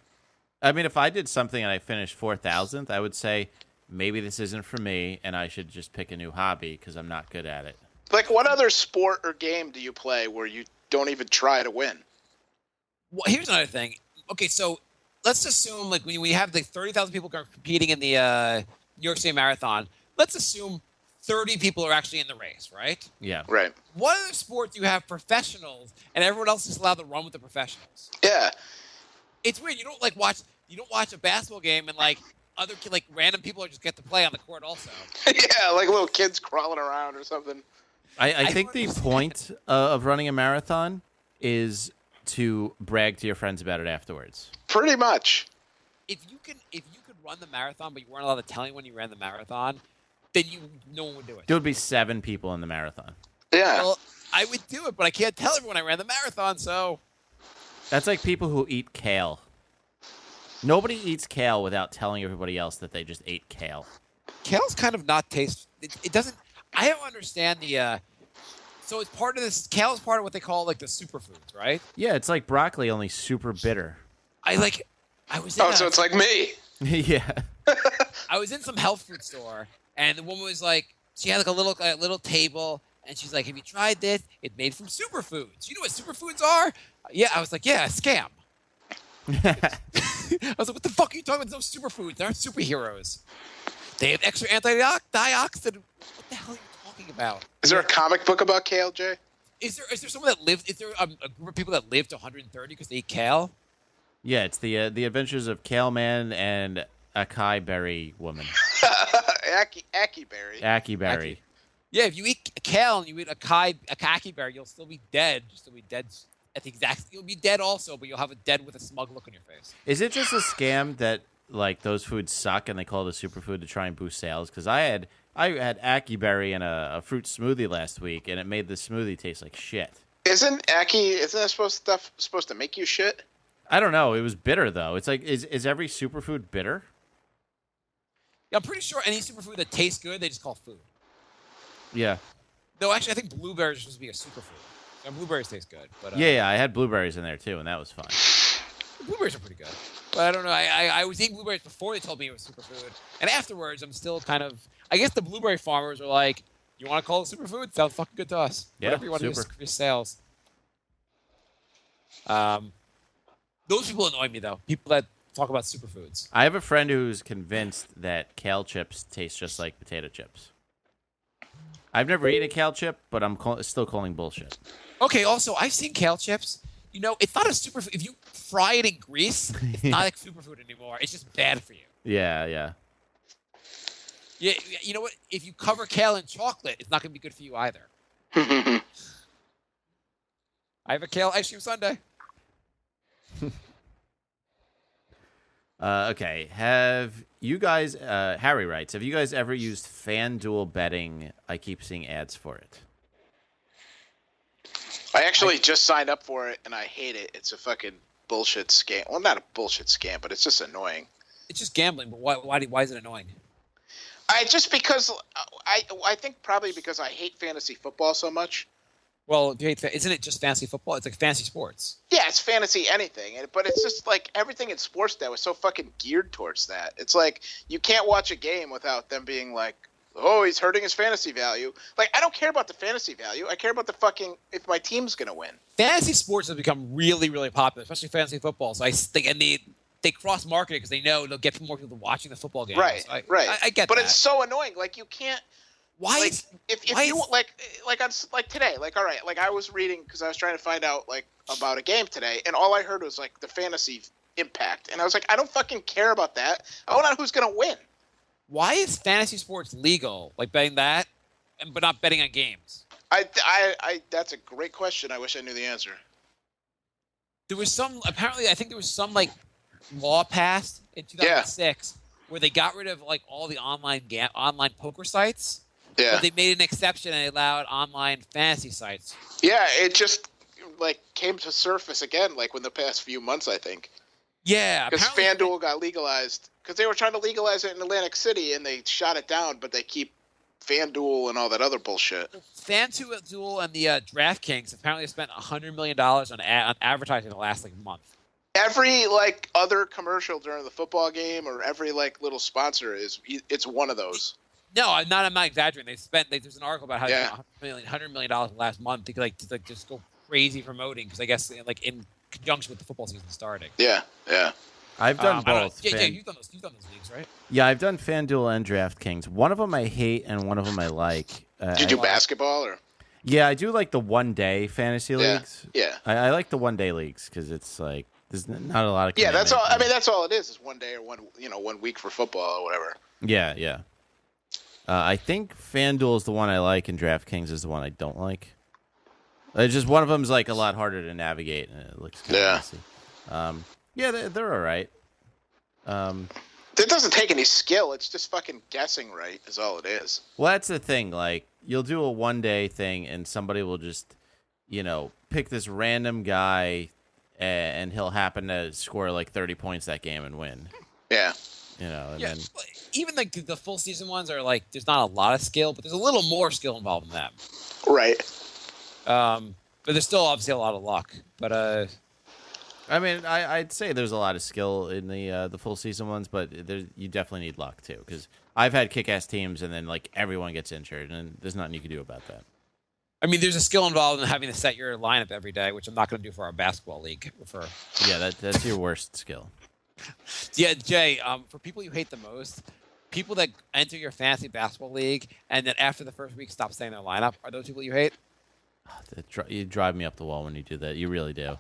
I mean, if I did something and I finished 4,000th, I would say maybe this isn't for me, and I should just pick a new hobby because I'm not good at it. like, what other sport or game do you play where you don't even try to win? Well, here's another thing. Okay, so let's assume like when we have the 30,000 people competing in the New York City Marathon, let's assume 30 people are actually in the race, right? Yeah. Right. What other sport do you have professionals and everyone else is allowed to run with the professionals? Yeah. It's weird. You don't watch a basketball game and like random people just get to play on the court also. Yeah, like little kids crawling around or something. I think the point of running a marathon is to brag to your friends about it afterwards. Pretty much. If you could run the marathon, but you weren't allowed to tell anyone you ran the marathon, then no one would do it. There would be 7 people in the marathon. Yeah. Well, I would do it, but I can't tell everyone I ran the marathon, so. That's like people who eat kale. Nobody eats kale without telling everybody else that they just ate kale. Kale's kind of not taste. It doesn't. I don't understand the. So it's part of this. Kale is part of what they call like the superfoods, right? Yeah, it's like broccoli, only super bitter. I was in. So it's like me. Yeah. I was in some health food store, and the woman was like, she had like a little table, and she's like, "Have you tried this? It's made from superfoods. You know what superfoods are?" Yeah, I was like, "Yeah, a scam." I was like, "What the fuck are you talking about? Those superfoods. They aren't superheroes. They have extra antioxidant. What the hell are you talking about?" Is there a comic book about kale, Jay? Is there someone that lived? Is there a group of people that live to 130 because they eat kale? Yeah, it's the Adventures of Kale Man and Acai Berry Woman. Aki berry. Acai Berry. Yeah, if you eat kale and you eat a kaki berry, you'll still be dead. You'll still be dead at the exact. You'll be dead also, but you'll have a dead with a smug look on your face. Is it just a scam that like those foods suck and they call it a superfood to try and boost sales? Because I had Acai Berry in a fruit smoothie last week, and it made the smoothie taste like shit. Isn't that supposed to make you shit? I don't know. It was bitter though. It's like is every superfood bitter? Yeah, I'm pretty sure any superfood that tastes good, they just call food. Yeah. No, actually, I think blueberries are supposed to be a superfood. And blueberries taste good, but Yeah, I had blueberries in there too, and that was fun. blueberries are pretty good. But I don't know. I was eating blueberries before they told me it was superfood, and afterwards, I'm still kind of. I guess the blueberry farmers are like, "You want to call it superfood? Sounds fucking good to us. Yeah, Whatever you want to do for your sales." Those people annoy me though. People that talk about superfoods. I have a friend who's convinced that kale chips taste just like potato chips. I've never eaten a kale chip, but I'm still calling bullshit. Okay. Also, I've seen kale chips. You know, it's not a superfood. If you fry it in grease, it's not like superfood anymore. It's just bad for you. Yeah, yeah. Yeah, you know what? If you cover kale in chocolate, it's not going to be good for you either. I have a kale ice cream sundae. Okay. Have you guys, Harry writes, have you guys ever used FanDuel betting? I keep seeing ads for it. I actually just signed up for it, and I hate it. It's a fucking bullshit scam. Well, not a bullshit scam, but it's just annoying. It's just gambling, but why is it annoying? Because I think probably because I hate fantasy football so much. Well, isn't it just fantasy football? It's like fantasy sports. Yeah, it's fantasy anything, but it's just like everything in sports now is so fucking geared towards that. It's like you can't watch a game without them being like, "Oh, he's hurting his fantasy value." Like, I don't care about the fantasy value. I care about the fucking if my team's gonna win. Fantasy sports have become really, really popular, especially fantasy football. So I think, and they cross market it because they know they'll get more people watching the football games. Right, So right. I get but that. it's so annoying. Like you can't. Why Like, is if why you is- like on like today, like all right, like I was reading because I was trying to find out like about a game today, and all I heard was like the fantasy impact, and I was like, I don't fucking care about that. I want to know who's gonna win. why is fantasy sports legal? Like betting that, but not betting on games. I that's a great question. I wish I knew the answer. There was apparently I think there was some like law passed in 2006 where they got rid of like all the online poker sites. Yeah, But they made an exception and allowed online fantasy sites. yeah. It just like came to surface again, like in the past few months, I think, Yeah, because apparently- FanDuel got legalized because they were trying to legalize it in Atlantic City, and they shot it down, but they keep FanDuel and all that other bullshit. FanDuel and the DraftKings apparently spent $100 million on advertising the last like month. Every like other commercial during the football game or every like little sponsor it's one of those. No, I'm not exaggerating. There's an article about how Yeah. they spent $100 million in the last month to like just go crazy promoting because I guess like in conjunction with the football season starting. Yeah, yeah. I've done I don't know. both. Yeah, you've done those leagues, right? Yeah, I've done FanDuel and DraftKings. One of them I hate, and one of them I like. Did you do basketball or? Yeah, I do like the one-day fantasy Yeah, leagues. yeah. I like the one-day leagues because it's like there's not a lot of. Yeah, that's all. commitment. I mean, that's all it is one day or 1 week for football or whatever. Yeah, yeah. I think FanDuel is the one I like, and DraftKings is the one I don't like. It's just one of them's like a lot harder to navigate, and it looks kind of messy. Yeah, they're all right. It doesn't take any skill. It's just fucking guessing right is all it is. Well, that's the thing. Like, you'll do a one-day thing, and somebody will just, pick this random guy, and he'll happen to score like 30 points that game and win. Yeah. And Yeah, then even like the full season ones are like there's not a lot of skill, but there's a little more skill involved in them. Right. But there's still obviously a lot of luck. But I mean, I'd say there's a lot of skill in the full season ones, but you definitely need luck too. Because I've had kick-ass teams, and then like everyone gets injured, and there's nothing you can do about that. I mean, there's a skill involved in having to set your lineup every day, which I'm not going to do for our basketball league. Yeah, that's your worst skill. Yeah, Jay. For people you hate the most, people that enter your fantasy basketball league and then after the first week stop saying their lineup, are those people you hate? You drive me up the wall when you do that. You really do.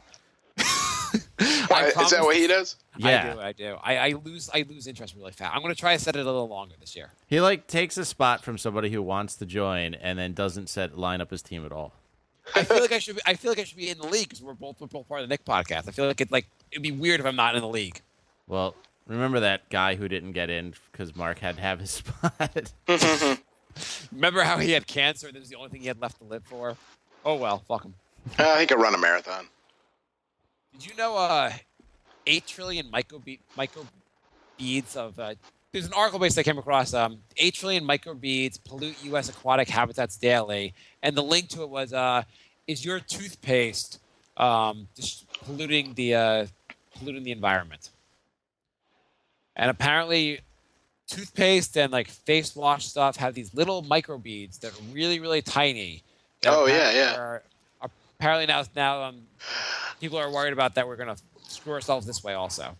Why, is that what he does? Yeah. I do. I lose interest really fast. I'm going to try to set it a little longer this year. He takes a spot from somebody who wants to join and then doesn't line up his team at all. I feel like I should be in the league because we're both part of the Nick podcast. I feel like it'd be weird if I'm not in the league. Well, remember that guy who didn't get in because Marc had to have his spot? Remember how he had cancer and this was the only thing he had left to live for? Oh well, fuck him. He could run a marathon. Did you know 8 trillion microbeads of there's an article base I came across 8 trillion microbeads pollute U.S. aquatic habitats daily, and the link to it was is your toothpaste just polluting the environment? And apparently toothpaste and like face wash stuff have these little microbeads that are really, really tiny. Oh, yeah. Are apparently now people are worried about that we're going to screw ourselves this way also.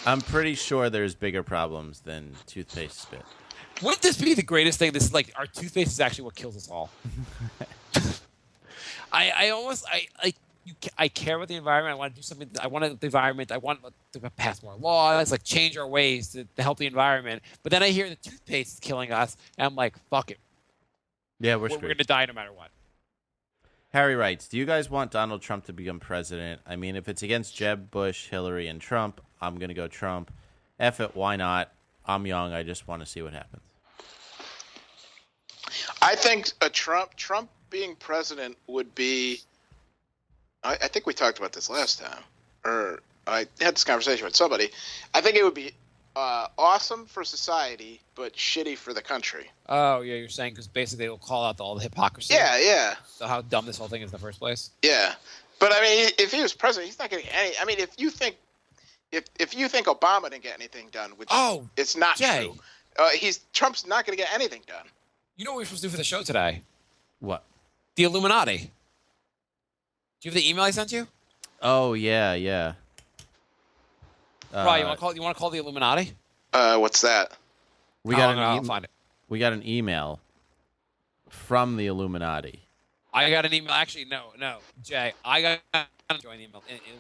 I'm pretty sure there's bigger problems than toothpaste spit. Wouldn't this be the greatest thing? This is like our toothpaste is actually what kills us all. I care about the environment. I want to do something. I want the environment. I want to pass more laws, like change our ways to help the environment. But then I hear the toothpaste is killing us, and I'm like, fuck it. Yeah, we're We're screwed. going to die no matter what. Harry writes, do you guys want Donald Trump to become president? I mean, if it's against Jeb, Bush, Hillary, and Trump, I'm going to go Trump. F it, why not? I'm young. I just want to see what happens. I think Trump being president would be. I think we talked about this last time, or I had this conversation with somebody. I think it would be awesome for society, but shitty for the country. Oh, yeah, you're saying because basically it'll call out all the hypocrisy. Yeah. So how dumb this whole thing is in the first place. Yeah, but I mean, if he was president, he's not getting any. I mean, if you think Obama didn't get anything done, which it's not Jay. true, Trump's not going to get anything done. You know what we're supposed to do for the show today? What? The Illuminati. Do you have the email I sent you? Oh, yeah. Right, you want to call the Illuminati? What's that? I'll find it. We got an email from the Illuminati. I got an email. Actually, no, Jay. I got to join the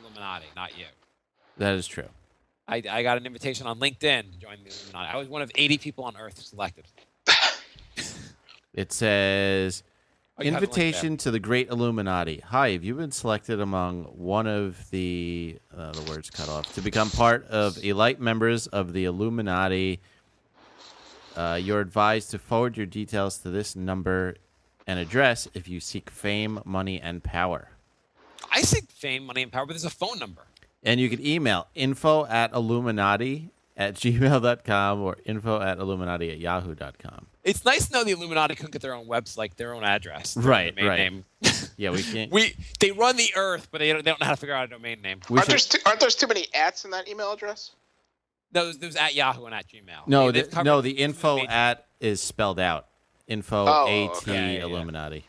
Illuminati, not you. That is true. I got an invitation on LinkedIn to join the Illuminati. I was one of 80 people on Earth selected. It says, Oh, you have the link there. invitation to the great Illuminati. Hi, have you been selected among one of the words cut off, to become part of elite members of the Illuminati? You're advised to forward your details to this number and address if you seek fame, money, and power. I seek fame, money, and power, but there's a phone number. And you can email info@illuminati@gmail.com or info@illuminati@yahoo.com. It's nice to know the Illuminati couldn't get their own website, their own address, their Right, domain right. name. Yeah, we can't. They run the Earth, but they don't know how to figure out a domain name. We Aren't should, there too many ats in that email address? There's at Yahoo and at Gmail. no, They've covered the info major- at is spelled out. Info Oh, at okay. Yeah. Illuminati.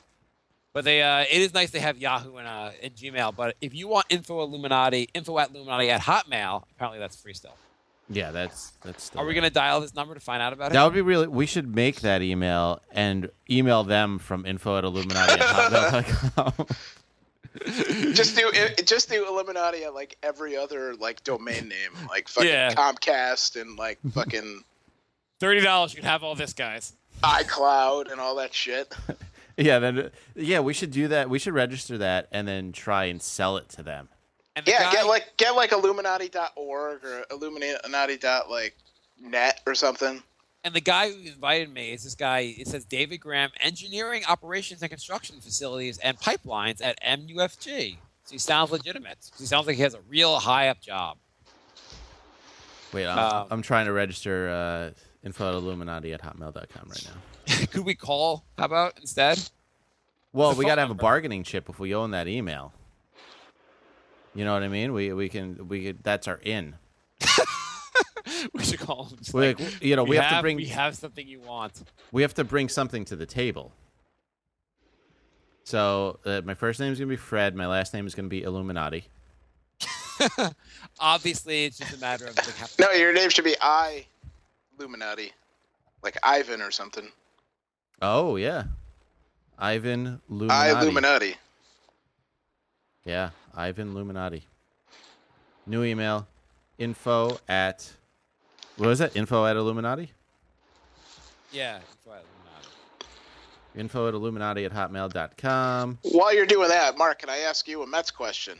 But it is nice they have Yahoo and Gmail. But if you want info@Illuminati at Hotmail, apparently that's free still. Yeah, that's still Are we there. going to dial this number to find out about it? That would be really. We should make that email and email them from info@illuminati@hotmail.com. Just do Illuminati at like every other like domain name, like fucking Yeah. Comcast and like fucking $30, you can have all this, guys. iCloud and all that shit. Yeah, we should do that. We should register that and then try and sell it to them. And the Yeah, guy, get like Illuminati.org or Illuminati.net or something. And the guy who invited me is this guy. It says David Graham, engineering, operations, and construction facilities and pipelines at MUFG. So he sounds legitimate. He sounds like he has a real high up job. Wait, I'm trying to register info@illuminati@hotmail.com right now. Could we call? How about instead? Well, The we phone got to have a number. bargaining chip if we own that email. You know what I mean? We could. That's our in. We should call him. Just We like, have to bring. We have something you want. We have to bring something to the table. So my first name is gonna be Fred. My last name is gonna be Illuminati. Obviously, it's just a matter of like, No, your name should be Illuminati, like Ivan or something. Oh yeah, Ivan Illuminati. Illuminati. Yeah, Ivan Illuminati. New email, info at... What was that? Info at Illuminati? Yeah. Info at Illuminati at hotmail.com. While you're doing that, Mark, can I ask you a Mets question?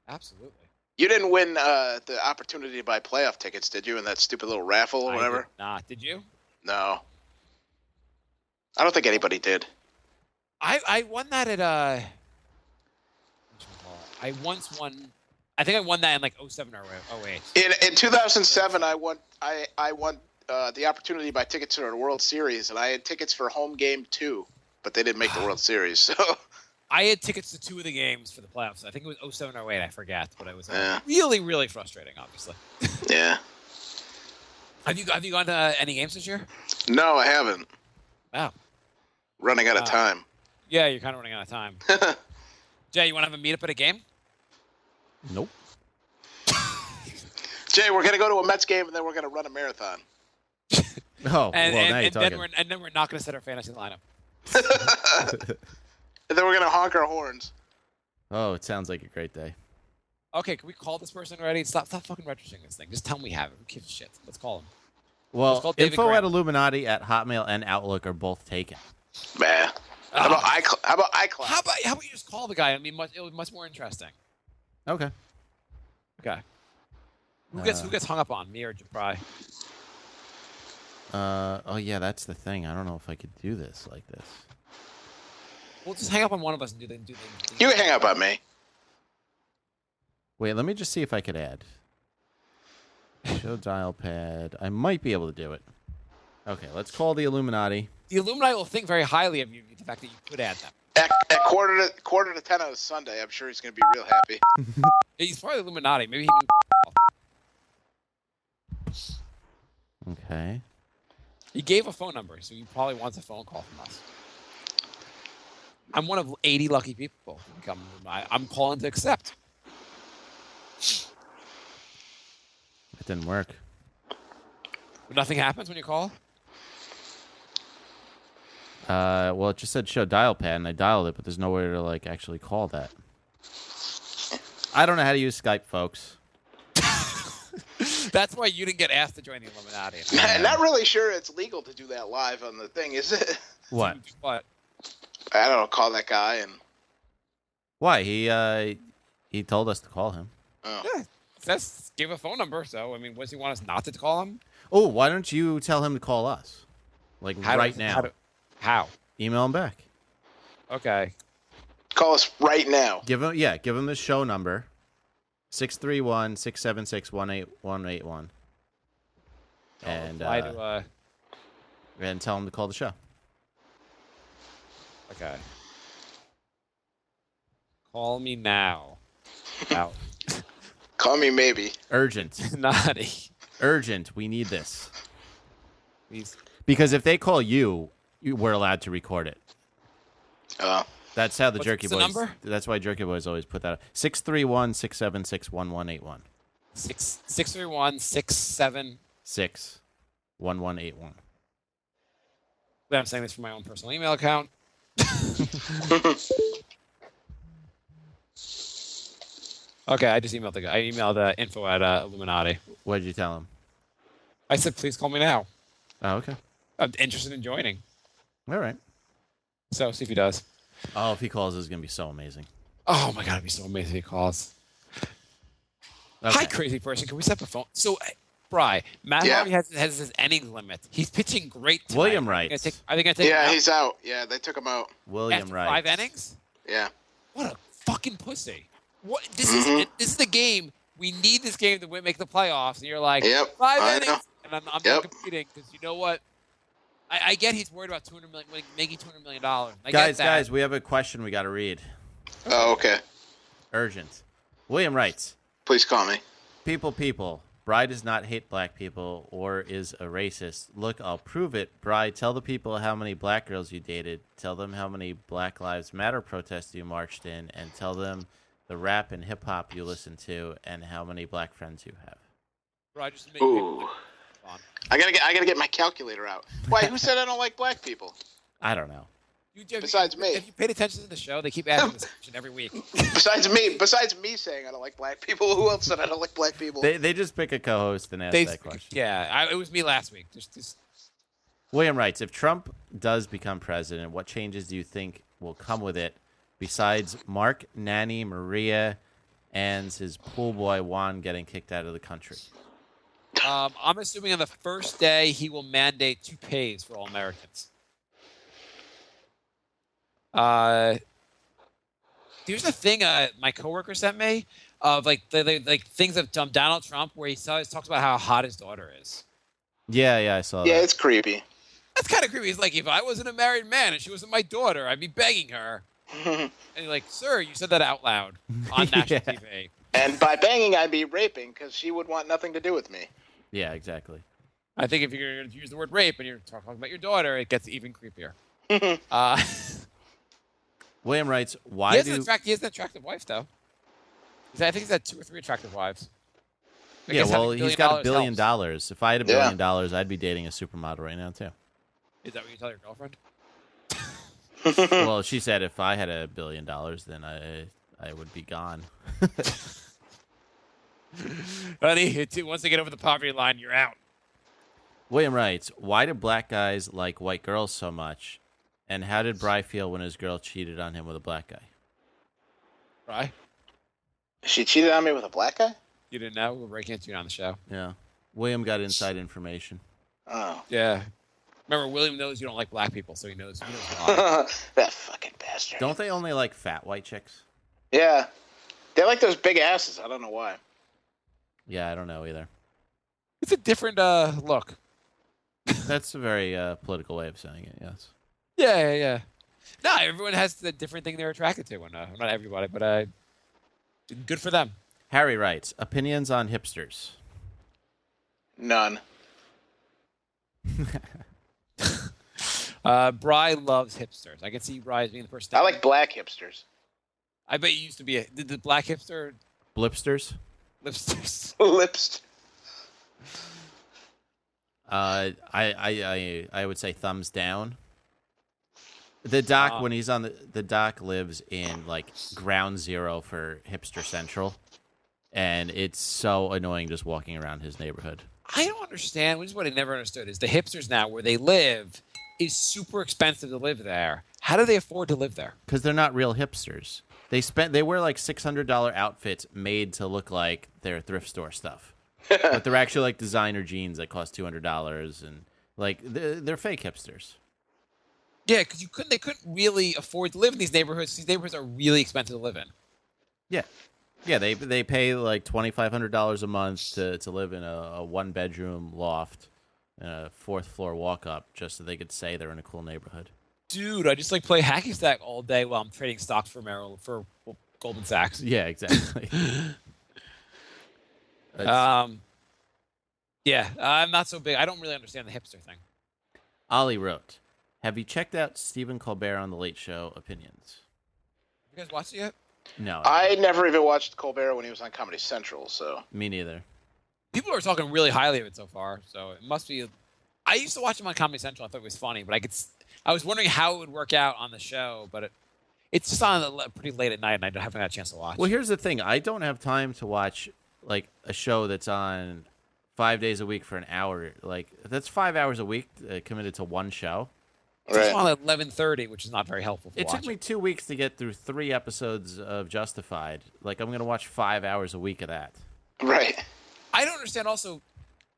Absolutely. You didn't win the opportunity to buy playoff tickets, did you, in that stupid little raffle or whatever? I did not. Did you? No. I don't think anybody did. I won that at I once won. I think I won that in like 07 or 08. In 2007, I won the opportunity to buy tickets to the World Series, and I had tickets for home game 2, but they didn't make the World Series. So I had tickets to 2 of the games for the playoffs. I think it was 07 or 08. I forget, but it was Yeah. really, really frustrating. Obviously. yeah. Have you gone to any games this year? No, I haven't. Wow. Running out of time. Yeah, you're kind of running out of time. Jay, you want to have a meetup at a game? Nope. Jay, we're gonna go to a Mets game, and then we're gonna run a marathon. Oh, And, well, now you're and talking. then we're not going to set our fantasy lineup. And then we're gonna honk our horns. Oh, it sounds like a great day. Okay, can we call this person already? Stop fucking registering this thing. Just tell them we have it. Who gives a shit? Let's call him. Well, call David info Graham. at Illuminati at Hotmail and Outlook are both taken. Man. How about iCloud? How about you just call the guy? I mean, it was much more interesting. Okay. Okay. Who gets hung up on, me or Jabri? Oh yeah, that's the thing. I don't know if I could do this like this. We'll just hang up on one of us and do the. You can hang up on me. Wait, let me just see if I could add. Show dial pad. I might be able to do it. Okay, let's call the Illuminati. The Illuminati will think very highly of you, the fact that you could add them. At quarter to 10 on a Sunday, I'm sure he's gonna be real happy. He's probably Illuminati. Maybe he knew. Okay. He gave a phone number, so he probably wants a phone call from us. I'm one of 80 lucky people. I'm calling to accept. It didn't work. Nothing happens when you call? Well, it just said show dial pad, and I dialed it, but there's nowhere to like actually call that. I don't know how to use Skype, folks. That's why you didn't get asked to join the Illuminati. I'm not really sure it's legal to do that live on the thing, is it? What? What? I don't know. Call that guy and. Why? He told us to call him. Oh. Yeah, that's give a phone number. So I mean, what does he want us not to call him? Oh, why don't you tell him to call us? Like right now. How? Email him back. Okay. Call us right now. Give him the show number. 631-676-18181. And and tell him to call the show. Okay. Call me now. Out. Call me maybe. Urgent. Naughty. Urgent. We need this. Please. Because if they call you, we're allowed to record it. Oh. That's how the What's Jerky the Boys. number? That's why Jerky Boys always put that up. 631-676-1181. 631-67. 61181. I'm saying this from my own personal email account. Okay, I just emailed the guy. I emailed info at Illuminati. What did you tell him? I said, please call me now. Oh, okay. I'm interested in joining. All right. So, see if he does. Oh, if he calls, it's going to be so amazing. Oh, my God, it'd be so amazing if he calls. Okay. Hi, crazy person. Can we set up a phone? So, Bri, Matt Yeah. Harvey has his innings limit. He's pitching great tonight. William Are they writes. gonna take him Yeah, out he's out. Yeah, they took him out. William after writes. 5 innings? Yeah. What a fucking pussy. What? This is the game. We need this game to make the playoffs. And you're like, Yep, 5 I innings. know. And I'm not Yep. competing because you know what? I get he's worried about $200 million, making $200 million. I get Guys, that. we have a question we got to read. Oh, okay. Urgent. William writes, Please call me. people, Bride does not hate black people or is a racist. Look, I'll prove it. Bride, tell the people how many black girls you dated. Tell them how many Black Lives Matter protests you marched in. And tell them the rap and hip-hop you listen to and how many black friends you have. Bro, just make Ooh. people on. I gotta get my calculator out. Why? Who said I don't like black people? I don't know. Besides me. If you paid attention to the show, they keep asking this question every week. Besides me saying I don't like black people, who else said I don't like black people? They just pick a co-host and ask that question. Yeah, it was me last week. William writes, if Trump does become president, what changes do you think will come with it besides Marc, Nanny, Maria, and his pool boy Juan getting kicked out of the country? I'm assuming on the first day he will mandate toupees for all Americans. Here's the thing my coworker sent me of like the things of Donald Trump where he talks about how hot his daughter is. Yeah, I saw that. Yeah, it's creepy. That's kind of creepy. He's like, if I wasn't a married man and she wasn't my daughter, I'd be begging her. And you're like, sir, you said that out loud on national TV. And by banging, I'd be raping because she would want nothing to do with me. Yeah, exactly. I think if you're going to use the word rape and you're talking about your daughter, it gets even creepier. William writes, he has an attractive wife, though. I think he's had 2 or 3 attractive wives. Yeah, well, he's got $1 billion. Helps. If I had $1 billion, I'd be dating a supermodel right now, too. Is that what you tell your girlfriend? Well, she said if I had $1 billion, then I would be gone. Honey, once they get over the poverty line, you're out. William writes, why do black guys like white girls so much? And how did Bry feel when his girl cheated on him with a black guy? Bry? She cheated on me with a black guy? You didn't know? We're breaking into you on the show. Yeah. William got inside information. Oh. Yeah. Remember, William knows you don't like black people, so he knows why. That fucking bastard. Don't they only like fat white chicks? Yeah. They like those big asses. I don't know why. Yeah, I don't know either. It's a different look. That's a very political way of saying it, yes. Yeah. No, everyone has the different thing they're attracted to. Not everybody, but good for them. Harry writes, opinions on hipsters. None. Bry loves hipsters. I can see Bry as being the person. I like black hipsters. I bet you used to be the black hipster. Blipsters? Lipsters. Lips. I would say thumbs down. The doc, when he's on the doc lives in like ground zero for Hipster Central, and it's so annoying just walking around his neighborhood. I don't understand. Which is what I never understood is the hipsters now where they live is super expensive to live there. How do they afford to live there? Because they're not real hipsters. They wear like $600 outfits made to look like their thrift store stuff, but they're actually like designer jeans that cost $200, and like they're fake hipsters. Yeah, because they couldn't really afford to live in these neighborhoods. These neighborhoods are really expensive to live in. Yeah. They pay like $2,500 a month to live in a 1-bedroom loft and a 4th floor walk up just so they could say they're in a cool neighborhood. Dude, I just like play hacky sack all day while I'm trading stocks for Goldman Sachs. Yeah, exactly. Yeah, I'm not so big. I don't really understand the hipster thing. Ollie wrote, have you checked out Stephen Colbert on The Late Show opinions? You guys watched it yet? No. I never even watched Colbert when he was on Comedy Central, so. Me neither. People are talking really highly of it so far, so it must be. I used to watch him on Comedy Central. I thought it was funny, but I was wondering how it would work out on the show, but it's just on pretty late at night, and I haven't had a chance to watch. Well, here's the thing. I don't have time to watch like a show that's on 5 days a week for an hour. Like that's 5 hours a week committed to one show. It's on at 11:30, which is not very helpful. It took me 2 weeks to get through 3 episodes of Justified. Like I'm going to watch 5 hours a week of that. Right. I don't understand. Also,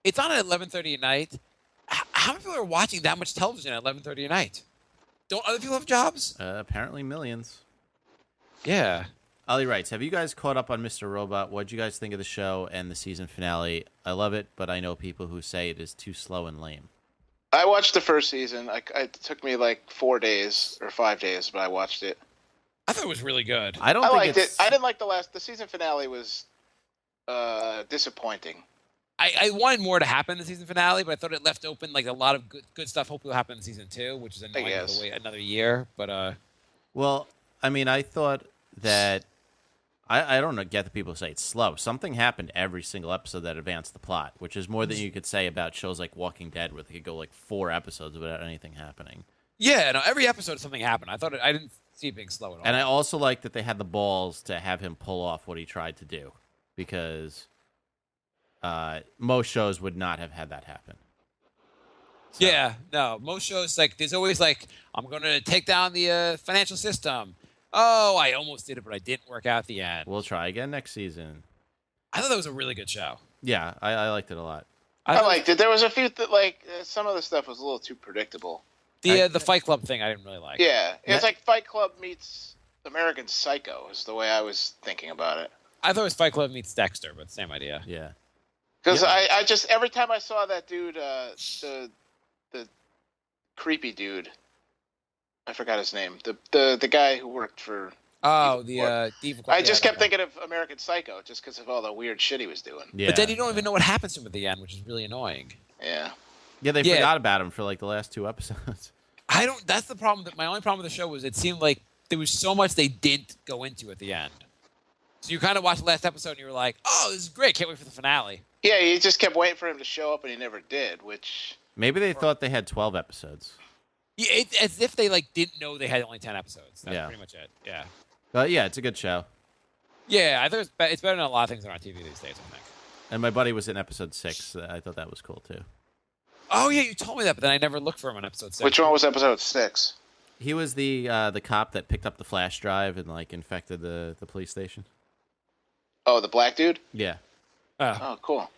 it's on at 11:30 at night. How many people are watching that much television at 11:30 at night? Don't other people have jobs? Apparently millions. Yeah. Ollie writes, have you guys caught up on Mr. Robot? What did you guys think of the show and the season finale? I love it, but I know people who say it is too slow and lame. I watched the first season. It took me like 4 days or 5 days, but I watched it. I thought it was really good. I liked it. I didn't like the season finale was disappointing. I wanted more to happen in the season finale, but I thought it left open like a lot of good stuff. Hopefully, will happen in season 2, which is annoying to wait another year. But well, I mean, I thought that I don't get the people who say it's slow. Something happened every single episode that advanced the plot, which is more than you could say about shows like Walking Dead, where they could go like 4 episodes without anything happening. Yeah, no, every episode something happened. I didn't see it being slow at all. And I also like that they had the balls to have him pull off what he tried to do, because most shows would not have had that happen. So, Yeah, no, most shows, like, there's always, like, I'm going to take down the financial system. Oh, I almost did it, but I didn't work out at the end. we'll try again next season. I thought that was a really good show. Yeah, I liked it a lot. I liked it. There was a few some of the stuff was a little too predictable. The Fight Club thing I didn't really like. Yeah, it's Yeah. like Fight Club meets American Psycho is the way I was thinking about it. I thought it was Fight Club meets Dexter, but same idea. Yeah. Because Yeah. I just every time I saw that dude, the creepy dude, I forgot his name. The guy who worked for. Oh, Evil Evil I just kept thinking of American Psycho just because of all the weird shit he was doing. Yeah. But then you don't even know what happens to him at the end, which is really annoying. Yeah. Yeah, they Yeah. forgot about him for like the last 2 episodes. That's the problem. My only problem with the show was it seemed like there was so much they didn't go into at the end. So you kind of watched the last episode and you were like, oh, this is great. Can't wait for the finale. Yeah, you just kept waiting for him to show up and he never did, which. Maybe they thought they had 12 episodes. Yeah, it's as if they like didn't know they had only 10 episodes. That's Yeah. pretty much it. Yeah. But yeah, it's a good show. Yeah, I think it's better than a lot of things on our TV these days, I think. And my buddy was in episode 6. I thought that was cool too. Oh, yeah, you told me that, but then I never looked for him on episode 6. Which one was episode 6? He was the cop that picked up the flash drive and like infected the police station. Oh, the black dude? Yeah. Oh, cool.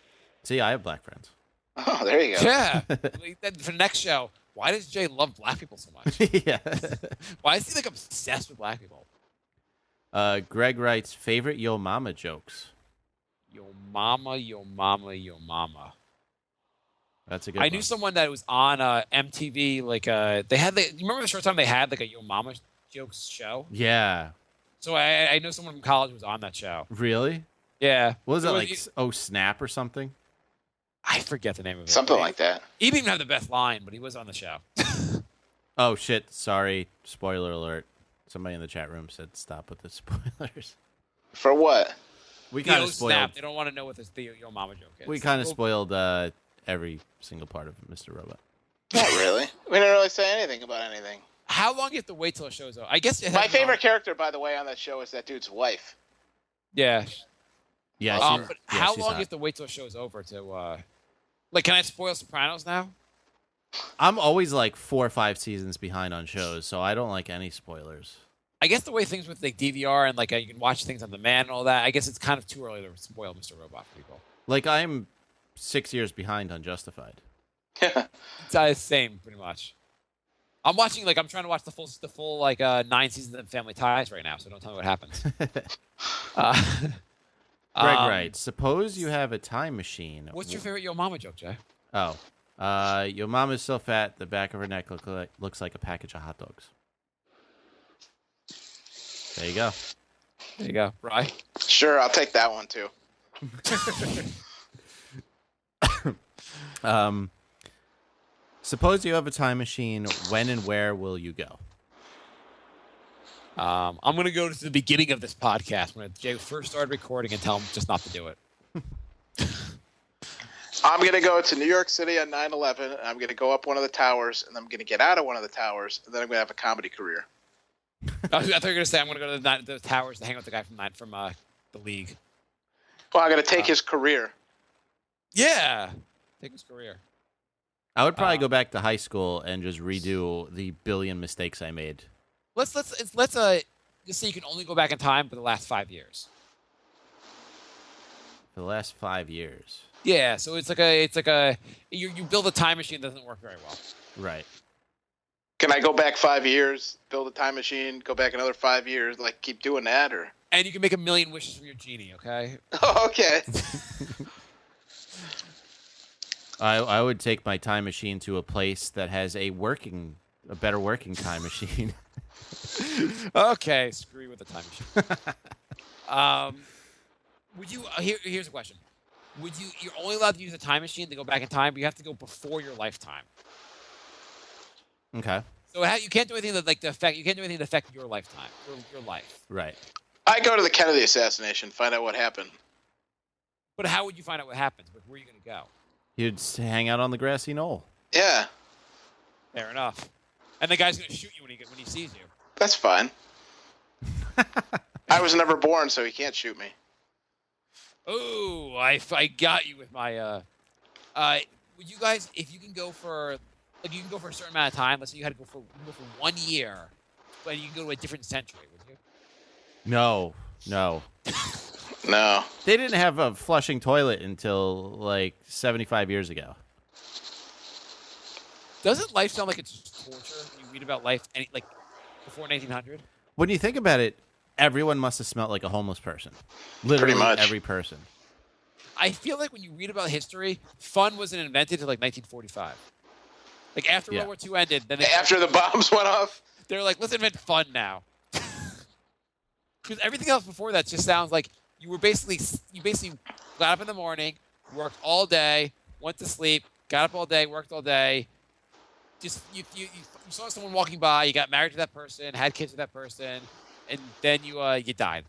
See, I have black friends. Oh, there you go. Yeah. For the next show, why does Jay love black people so much? Yeah. Why is he like obsessed with black people? Greg writes, favorite Yo Mama jokes. Yo mama, yo mama, yo mama. That's a good I one. knew someone that was on MTV. Like they had you remember the short time they had like a Yo Mama jokes show. Yeah. So I know someone from college was on that show. Really? Yeah. What was It it like? Oh, Snap or something? I forget the name of it. Something like that. He didn't even have the best line, but he was on the show. Oh, shit. Sorry. Spoiler alert. Somebody in the chat room said stop with the spoilers. For what? We The kind O of spoiled. Snap. They don't want to know what the Yo Mama joke is. We kind of spoiled every single part of Mr. Robot. Not really. We didn't really say anything about anything. How long do you have to wait till a show's over? I guess it My has favorite character, by the way, on that show is that dude's wife. Yeah. Yeah. But yeah, how she's long do hot. you have to wait till a show's over to? Like, can I spoil Sopranos now? I'm always like 4 or 5 seasons behind on shows, so I don't like any spoilers. I guess the way things with like DVR and like you can watch things on demand and all that. I guess it's kind of too early to spoil Mr. Robot for people. Like, I'm 6 years behind on Justified. It's the same, pretty much. I'm trying to watch the full 9 seasons of Family Ties right now, so don't tell me what happens. Greg writes, suppose you have a time machine. What's your favorite Yo Mama joke, Jay? Oh. Your mom is so fat, the back of her neck looks like a package of hot dogs. There you go. There you go, Bri. Sure, I'll take that one too. Suppose you have a time machine. When and where will you go? I'm going to go to the beginning of this podcast when Jay first started recording and tell him just not to do it. I'm going to go to New York City on 9/11. I'm going to go up one of the towers, and I'm going to get out of one of the towers, and then I'm going to have a comedy career. I thought you were going to say I'm going to go to the towers to hang out with the guy from the league. Well, I'm going to take his career. Yeah. Take his career. I would probably go back to high school and just redo the billion mistakes I made. Let's just say you can only go back in time for the last 5 years. For the last 5 years. Yeah, so it's like a you build a time machine that doesn't work very well. Right. Can I go back 5 years, build a time machine, go back another 5 years, like keep doing that, or? And you can make a million wishes from your genie, okay? Okay. I would take my time machine to a place that has a better working time machine. Okay, screw you with the time machine. Would you? Here's a question. You're only allowed to use a time machine to go back in time, but you have to go before your lifetime. Okay. So you can't do anything that You can't do anything to affect your lifetime, your life. Right. I go to the Kennedy assassination, find out what happened. But how would you find out what happens? Where are you going to go? You'd hang out on the grassy knoll. Yeah. Fair enough. And the guy's gonna shoot you when he sees you. That's fine. I was never born, so he can't shoot me. Oh, I got you with my. Would you guys, if you can go for, like, you can go for a certain amount of time. Let's say you had to go for 1 year, but you can go to a different century. Would you? No. No. They didn't have a flushing toilet until like 75 years ago. Doesn't life sound like it's just torture when you read about life like before 1900? When you think about it, everyone must have smelled like a homeless person. Literally Pretty much. every person. I feel like when you read about history, fun wasn't invented until like 1945. Like after Yeah. World War II ended, then After the bombs went off. they're like, let's invent fun now. Because everything else before that just sounds like you basically got up in the morning, worked all day, went to sleep, got up all day, worked all day. Just you saw someone walking by, you got married to that person, had kids with that person, and then you died.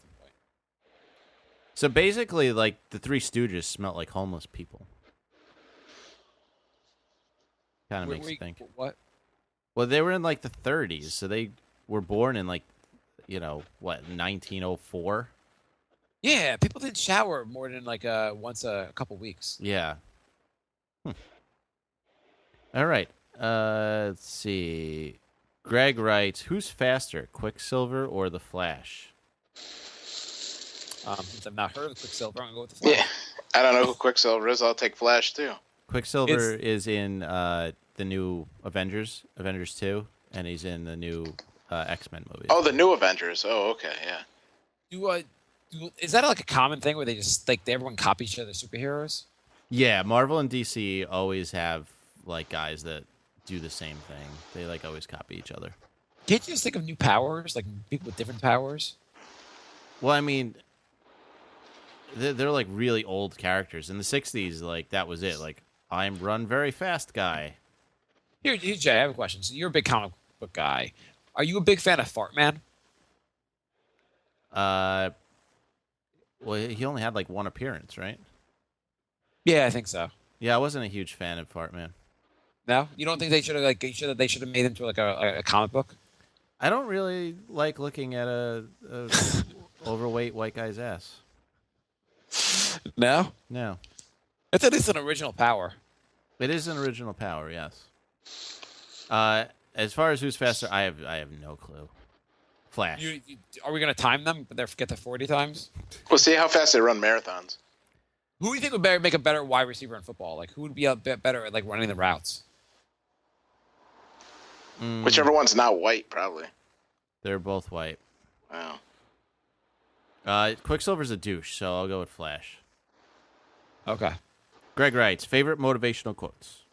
So basically, like, the Three Stooges smelled like homeless people. Kind of makes you think. What? Well, they were in, like, the 30s, so they were born in, like, 1904? Yeah, people didn't shower more than like once a couple weeks. Yeah. All right. Let's see. Greg writes, who's faster, Quicksilver or the Flash? Since I've not heard of Quicksilver, I'm going to go with the Flash. Yeah. I don't know who Quicksilver is. I'll take Flash, too. Quicksilver is in the new Avengers 2, and he's in the new X-Men movie. Oh, the new Avengers. Oh, okay, yeah. Is that like a common thing where they just like everyone copies each other's superheroes? Yeah, Marvel and DC always have like guys that do the same thing. They like always copy each other. Can't you just think of new powers, like people with different powers? Well, I mean, they're like really old characters. In the 60s, like that was it. Like, I'm run very fast guy. Here, Jay, I have a question. So you're a big comic book guy. Are you a big fan of Fart Man? Well, he only had like one appearance, right? Yeah, I think so. Yeah, I wasn't a huge fan of Fart Man. No, you don't think they should have they should have made him to like a comic book? I don't really like looking at a overweight white guy's ass. No, No, I thought it's an original power. it is an original power. Yes. As far as who's faster, I have no clue. Flash. Are we going to time them? But they get to 40 times. We'll see how fast they run marathons. Who do you think would make a better wide receiver in football? Like who would be a bit better at like running the routes? Whichever one's not white, probably. They're both white. Wow. Quicksilver's a douche, so I'll go with Flash. Okay. Greg writes, favorite motivational quotes.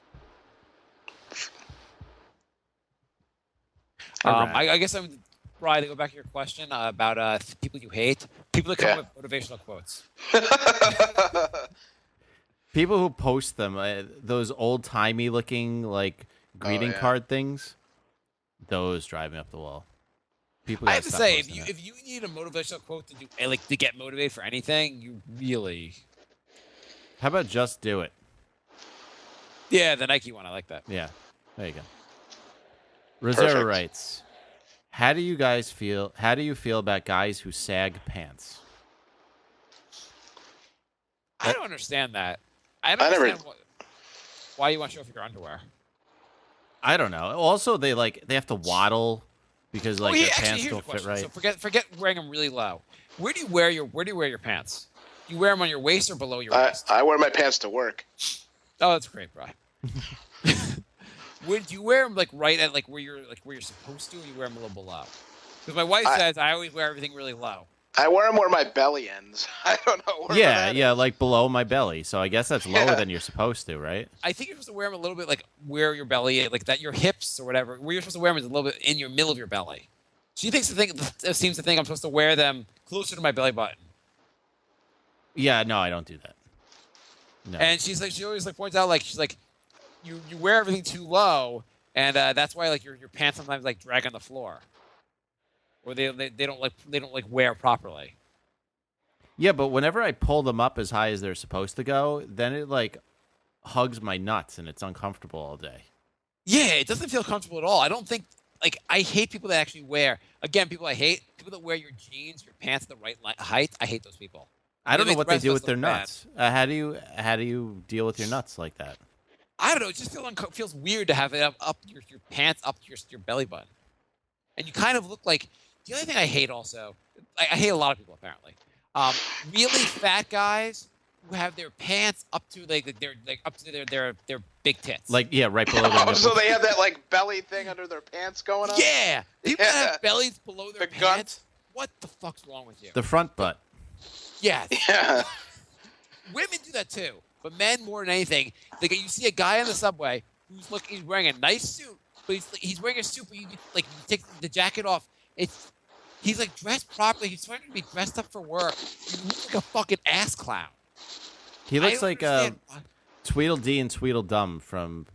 I guess I'm Brian, to go back to your question about people you hate. People that come up with motivational quotes. People who post them, those old-timey looking like greeting card things, those drive me up the wall. People I have to say, posting that. if you need a motivational quote to do like to get motivated for anything, you really. How about just do it? Yeah, the Nike one. I like that. Yeah, there you go. Rosera Perfect. writes, How do you feel about guys who sag pants? I don't understand that. I don't understand why you want to show off your underwear. I don't know. Also, they have to waddle because their here's pants the don't fit question. right. So forget wearing them really low. Where do you wear your pants? You wear them on your waist or below your waist? I wear my pants to work. Oh, that's great, Brian. Would you wear them like right at where you're supposed to, or you wear them a little below? Because my wife says I always wear everything really low. I wear them where my belly ends. I don't know where that Yeah, is. like below my belly. So I guess that's lower than you're supposed to, right? I think you're supposed to wear them a little bit like where your belly is, like that your hips or whatever. Where you're supposed to wear them is a little bit in your middle of your belly. She seems to think I'm supposed to wear them closer to my belly button. Yeah, no, I don't do that. No. And she always points out she's like, you wear everything too low, and that's why your pants sometimes drag on the floor, or they don't wear properly. Yeah, but whenever I pull them up as high as they're supposed to go, then it hugs my nuts and it's uncomfortable all day. Yeah, it doesn't feel comfortable at all. I don't think like I hate people that actually wear. Again, people I hate people that wear your jeans, your pants at the right height. I hate those people. I don't know makes what the they rest do of with us their look bad. nuts. How do you deal with your nuts like that? I don't know. It just feels weird to have it up your pants up to your belly button, and you kind of look like. The other thing I hate also, I hate a lot of people apparently. Really fat guys who have their pants up to up to their big tits. Like right below their Oh, nipples. so they have that like belly thing under their pants going on. yeah, people that Yeah. have bellies below their The pants. guns. What the fuck's wrong with you? The front butt. Yes. Yeah. Women do that too, but men more than anything. Like you see a guy on the subway he's wearing a nice suit, but he's wearing a suit, but you take the jacket off. He's like dressed properly. He's trying to be dressed up for work. He looks like a fucking ass clown. He I looks don't like understand why. Tweedledee and Tweedledum from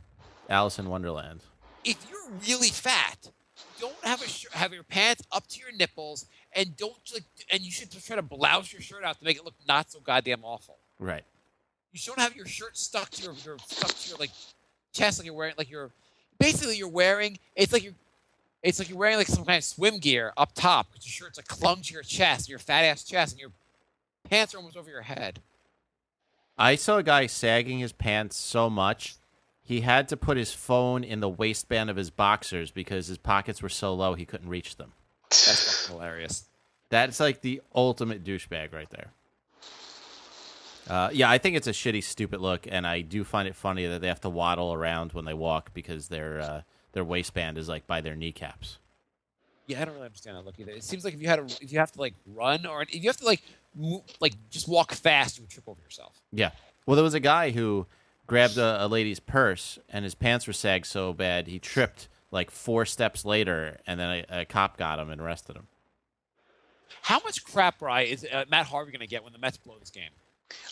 Alice in Wonderland. If you're really fat, don't have your pants up to your nipples, and and you should try to blouse your shirt out to make it look not so goddamn awful. Right. You shouldn't have your shirt stuck to your like chest, like you're wearing you're wearing it's like you're wearing like some kind of swim gear up top because your shirt's like clung to your chest, your fat ass chest, and your pants are almost over your head. I saw a guy sagging his pants so much, he had to put his phone in the waistband of his boxers because his pockets were so low he couldn't reach them. That's fucking hilarious. That's like the ultimate douchebag right there. Yeah, I think it's a shitty, stupid look, and I do find it funny that they have to waddle around when they walk because their waistband is like by their kneecaps. Yeah, I don't really understand that look either. It seems like if you have to like run or if you have to like move, like just walk fast, you would trip over yourself. Yeah. Well, there was a guy who grabbed a lady's purse, and his pants were sagged so bad he tripped like 4 steps later, and then a cop got him and arrested him. How much crap, Bri, is Matt Harvey going to get when the Mets blow this game?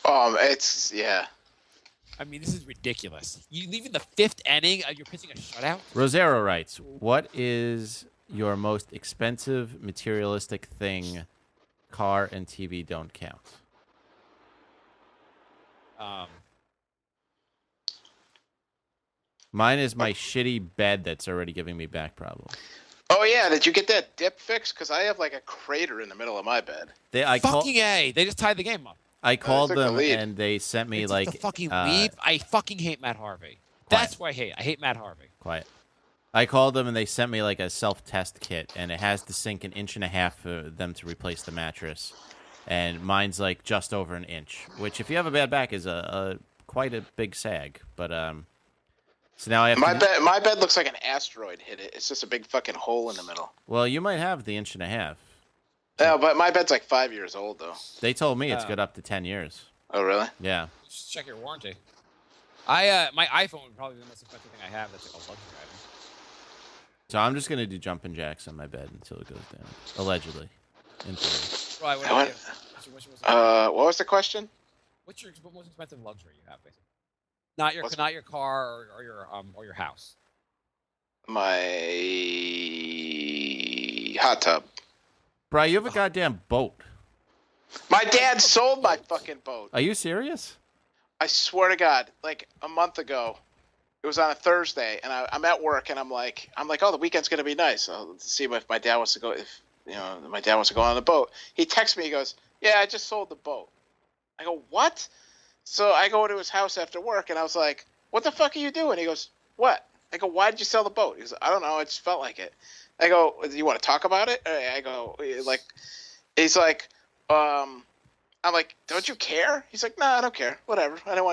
It's yeah. I mean, this is ridiculous. You leave in the 5th inning, you're pitching a shutout? Rosero writes, what is your most expensive materialistic thing? Car and TV don't count. Mine is my shitty bed that's already giving me back problems. Oh yeah, did you get that dip fixed? Because I have like a crater in the middle of my bed. Fucking A. They just tied the game up. I called took the them lead. and they sent me It's like the fucking lead. I fucking hate Matt Harvey. That's what I hate. I hate Matt Harvey. Quiet. I called them and they sent me like a self-test kit, and it has to sink 1.5 inches for them to replace the mattress, and mine's like just over 1 inch, which if you have a bad back is a quite a big sag. But so now I have My bed looks like an asteroid hit it. It's just a big fucking hole in the middle. Well, you might have the 1.5 inches. Yeah, but my bed's like 5 years old though. They told me it's good up to 10 years. Oh really? Yeah. Just check your warranty. My iPhone would probably be the most expensive thing I have. That's like a luxury item. So I'm just gonna do jumping jacks on my bed until it goes down. Allegedly. In theory. Right, what I do you want- do? What was the question? What's your most expensive luxury you have, basically? Not your car or your house. My hot tub. Bri, you have a goddamn boat. My dad sold my fucking boat. Are you serious? I swear to God, like a month ago, it was on a Thursday, and I'm at work, and I'm like, oh, the weekend's gonna be nice. I'll see if my dad wants to go. If my dad wants to go on the boat. He texts me. He goes, "Yeah, I just sold the boat." I go, "What?" So I go to his house after work, and I was like, "What the fuck are you doing?" He goes, "What?" I go, "Why did you sell the boat?" He goes, "I don't know. I just felt like it." I go, "Do you want to talk about it?" I go, like, he's like, I'm like, "Don't you care?" He's like, "No, I don't care. Whatever. I don't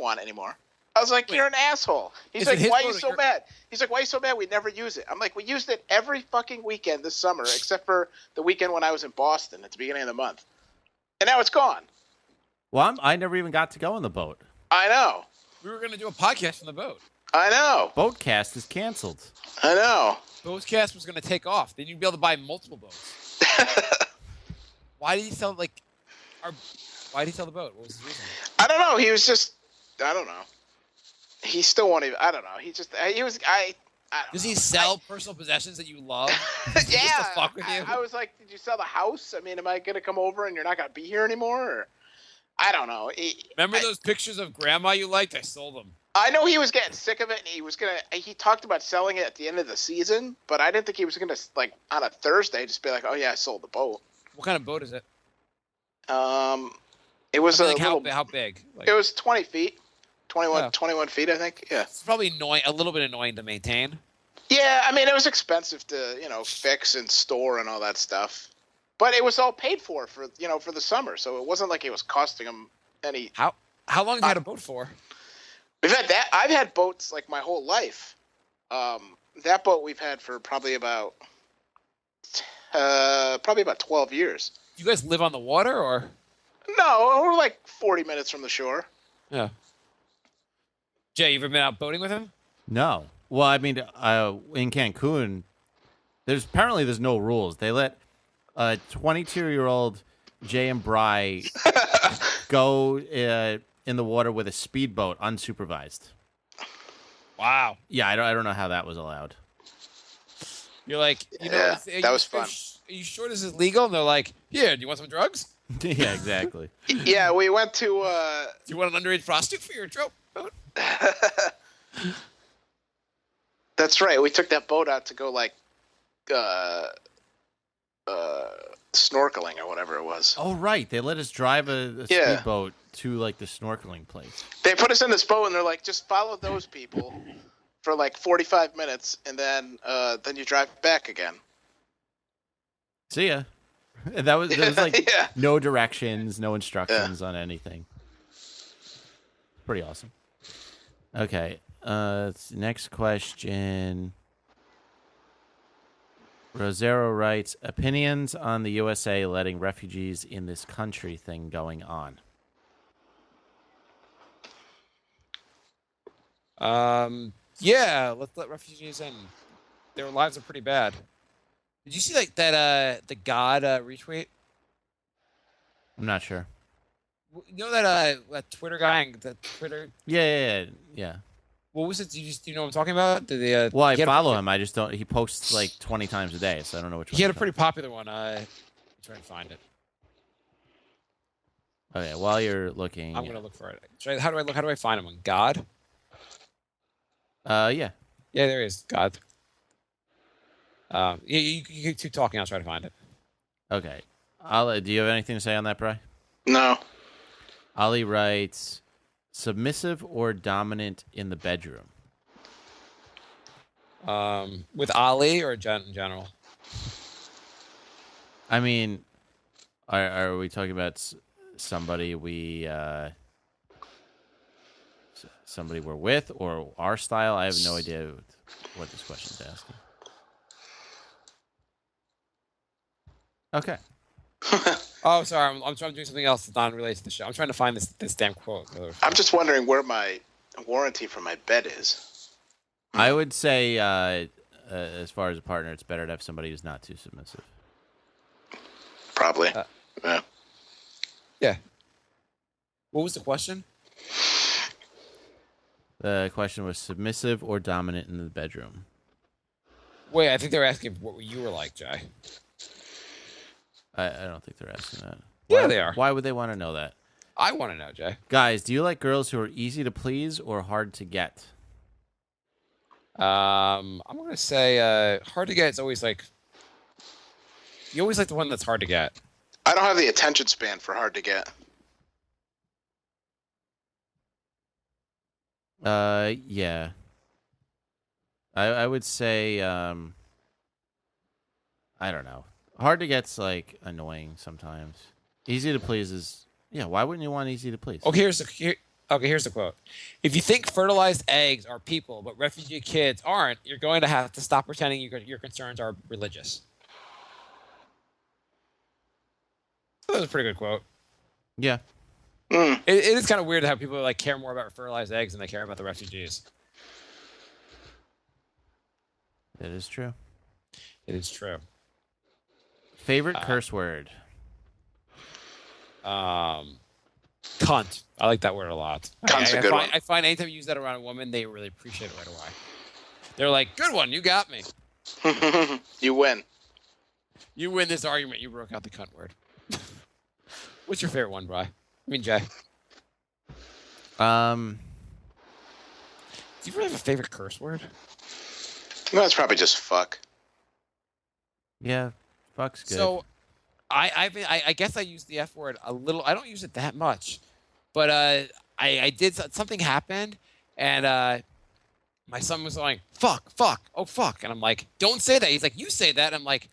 want it anymore." I was like, "You're an asshole." He's Is it like, his "Why are you boat or so your- mad?" He's like, "Why are you so mad? We never use it." I'm like, "We used it every fucking weekend this summer, except for the weekend when I was in Boston at the beginning of the month, and now it's gone." Well, I never even got to go on the boat. I know. We were gonna do a podcast from the boat. I know. Boatcast is canceled. I know. Boatcast was gonna take off. Then you'd be able to buy multiple boats. Why did he sell Why did he sell the boat? What was his reason? I don't know. He was just. I don't know. He still won't even. I don't know. He just. He was. I don't Does know. he sell personal possessions that you love? Yeah. Just to fuck with you? I was like, "Did you sell the house? I mean, am I gonna come over and you're not gonna be here anymore?" Or I don't know. Remember those pictures of grandma you liked? I sold them. I know he was getting sick of it, and he talked about selling it at the end of the season, but I didn't think he was gonna like on a Thursday just be like, "Oh yeah, I sold the boat." What kind of boat is it? It was I mean, a like, little. how big? Like, It was 20 feet, 21, Oh. 21 feet, I think. Yeah. it's probably annoying, a little bit annoying to maintain. Yeah, I mean, it was expensive to fix and store and all that stuff, but it was all paid for the summer, so it wasn't like it was costing him any. How long have you had a boat for? We've had that. I've had boats like my whole life. That boat we've had for probably about 12 years. You guys live on the water, or? No, we're like 40 minutes from the shore. Yeah. Jay, you ever been out boating with him? No. Well, I mean, in Cancun, there's no rules. They let a 22-year-old Jay and Bry go in the water with a speedboat unsupervised. Wow. Yeah, I don't know how that was allowed. You're like, Yeah, that was fun. Are you sure this is legal? And they're like, here, do you want some drugs? Yeah, exactly. Yeah, we went to. Do you want an underage prostitute for your boat? That's right. We took that boat out to go like snorkeling or whatever it was. Oh, right. They let us drive a Yeah. speedboat to like the snorkeling place. They put us in this boat and they're like, just follow those people for like 45 minutes, and then you drive back again. See ya. There was like Yeah. no directions, no instructions on anything. Pretty awesome. Okay. Next question. Rosero writes, opinions on the USA letting refugees in this country thing going on. Yeah, let's let refugees in. Their lives are pretty bad. Did you see like that the God retweet? I'm not sure. You know that Twitter guy and the Twitter. Yeah. What was it? Do you know what I'm talking about? Did they, Well, I he had a follow pretty- him. I just don't. He posts like 20 times a day, so I don't know which one. He had a to pretty popular one. I'm trying to find it. follow. Okay, while you're looking. I'm gonna look for it. How do I look? How do I find him? On God? Yeah. Yeah, there he is. God. You keep talking. I'll try to find it. Okay. Do you have anything to say on that, Bri? No. Ali writes, submissive or dominant in the bedroom? With Ali or in general? I mean, are we talking about somebody somebody we're with or our style? I have no idea what this question's asking. Okay. Oh, sorry. I'm trying to do something else that's not related to the show. I'm trying to find this damn quote. I'm just wondering where my warranty for my bed is. I would say, as far as a partner, it's better to have somebody who's not too submissive. Probably. Yeah. Yeah. What was the question? The question was submissive or dominant in the bedroom. Wait, I think they were asking what you were like, Jay. I don't think they're asking that. Yeah, they are. Why would they want to know that? I want to know, Jay. Guys, do you like girls who are easy to please or hard to get? I'm gonna say hard to get is always like you always like the one that's hard to get. I don't have the attention span for hard to get. Yeah. I would say, I don't know. Hard to get's like annoying sometimes. Easy to please is, yeah. Why wouldn't you want easy to please? Okay, here's the quote. If you think fertilized eggs are people, but refugee kids aren't, you're going to have to stop pretending your concerns are religious. That was a pretty good quote. Yeah. Mm. It is kind of weird how people like care more about fertilized eggs than they care about the refugees. That is true. It is true. Favorite curse word? Cunt. I like that word a lot. Cunt's a good one. I find anytime you use that around a woman, they really appreciate it right away. They're like, good one, you got me. You win. You win this argument, you broke out the cunt word. What's your favorite one, Bri? I mean, Jay. Do you really have a favorite curse word? No, it's probably just fuck. Yeah, fuck's good. So, I guess I use the F word a little. I don't use it that much, but I did something happened, and my son was going fuck, oh fuck, and I'm like, don't say that. He's like, you say that. And I'm like,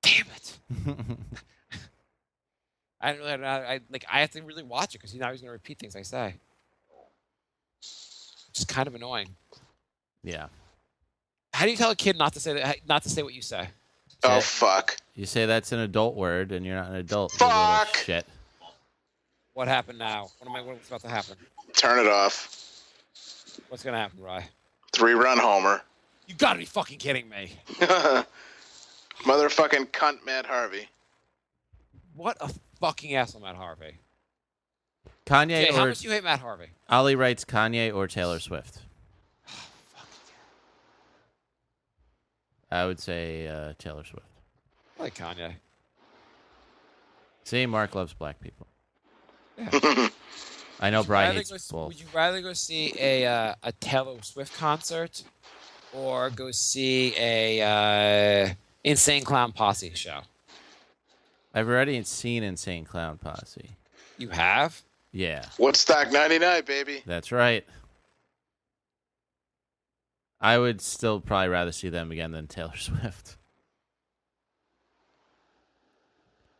damn it. I don't really. I have to really watch it because he's going to repeat things I say. Which is kind of annoying. Yeah. How do you tell a kid not to say that? Not to say what you say? Oh, fuck. You say that's an adult word, and you're not an adult. you little Fuck! Shit. What's happened now? What's about to happen? Turn it off. What's gonna happen, Rye? 3-run homer. You gotta be fucking kidding me! Motherfucking cunt Matt Harvey. What a fucking asshole, Matt Harvey. Kanye Jay, how or much do you hate Matt Harvey? Ali writes Kanye or Taylor Swift. I would say Taylor Swift. I like Kanye. See, Marc loves black people. Yeah. I know Brian hates both. Would you rather go see a Taylor Swift concert or go see a Insane Clown Posse show? I've already seen Insane Clown Posse. You have? Yeah. Woodstock 99, baby. That's right. I would still probably rather see them again than Taylor Swift.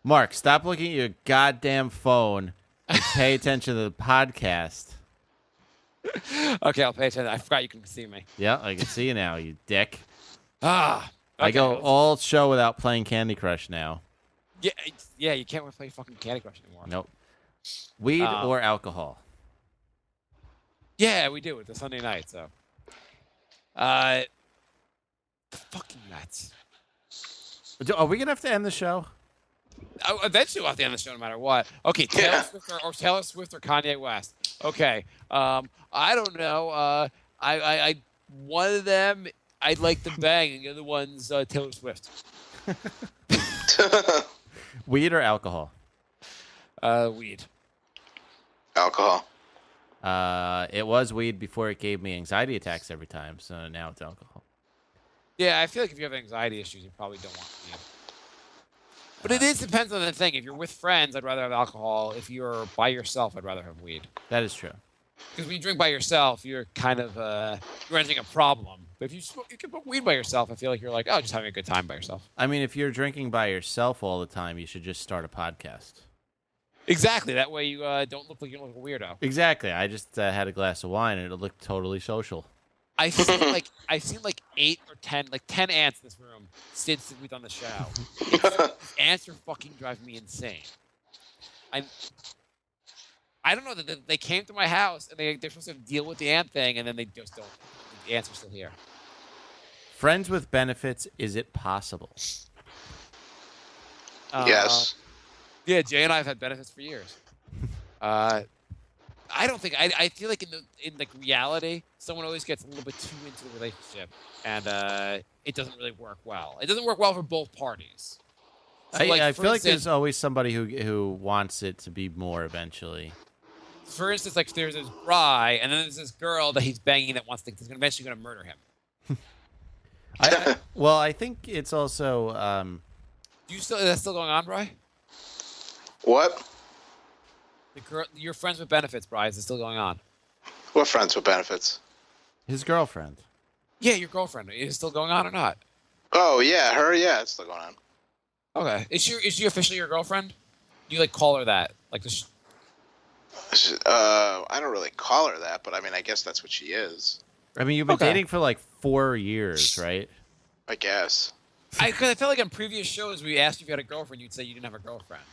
Marc, stop looking at your goddamn phone and pay attention to the podcast. Okay, I'll pay attention. I forgot you can see me. Yeah, I can see you now, you dick. Ah. I go okay. all show without playing Candy Crush now. Yeah, you can't play fucking Candy Crush anymore. Nope. Weed or alcohol? Yeah, we do it the Sunday night, so. The fucking Mets. Are we going to have to end the show? Eventually we'll have to end the show no matter what. Okay, Taylor Swift or Taylor Swift or Kanye West. Okay. I don't know. I one of them I'd like to bang, and the other one's Taylor Swift. Weed or alcohol? Weed. Alcohol. It was weed before it gave me anxiety attacks every time, so now it's alcohol. Yeah, I feel like if you have anxiety issues, you probably don't want weed. But it depends on the thing. If you're with friends, I'd rather have alcohol. If you're by yourself, I'd rather have weed. That is true. Because when you drink by yourself, you're kind of you're entering a problem. But if you can put weed by yourself, I feel like you're like, oh, just having a good time by yourself. I mean, if you're drinking by yourself all the time, you should just start a podcast. Exactly. That way you don't look like you look like a weirdo. Exactly. I just had a glass of wine, and it looked totally social. I've seen like 8 or 10 ants in this room since we've done the show. Ants are fucking driving me insane. I don't know that they came to my house and they're supposed to deal with the ant thing, and then they just don't. The ants are still here. Friends with benefits, is it possible? Yes. Yeah, Jay and I have had benefits for years. I don't think I feel like in reality, someone always gets a little bit too into the relationship, and it doesn't really work well. It doesn't work well for both parties. So, I feel like instance, there's always somebody who wants it to be more eventually. For instance, like there's this Bry, and then there's this girl that he's banging that wants to is eventually going to murder him. I think it's also. Is that still going on, Bry? What? The girl, your friends with benefits, Bry, is it still going on? What friends with benefits? His girlfriend. Yeah, your girlfriend. Is it still going on or not? Oh, yeah, her, yeah, it's still going on. Okay. Is she officially your girlfriend? Do you call her that? I don't really call her that, but I mean, I guess that's what she is. I mean, you've been dating for 4 years, right? I guess. Because I feel like on previous shows we asked you if you had a girlfriend, you'd say you didn't have a girlfriend.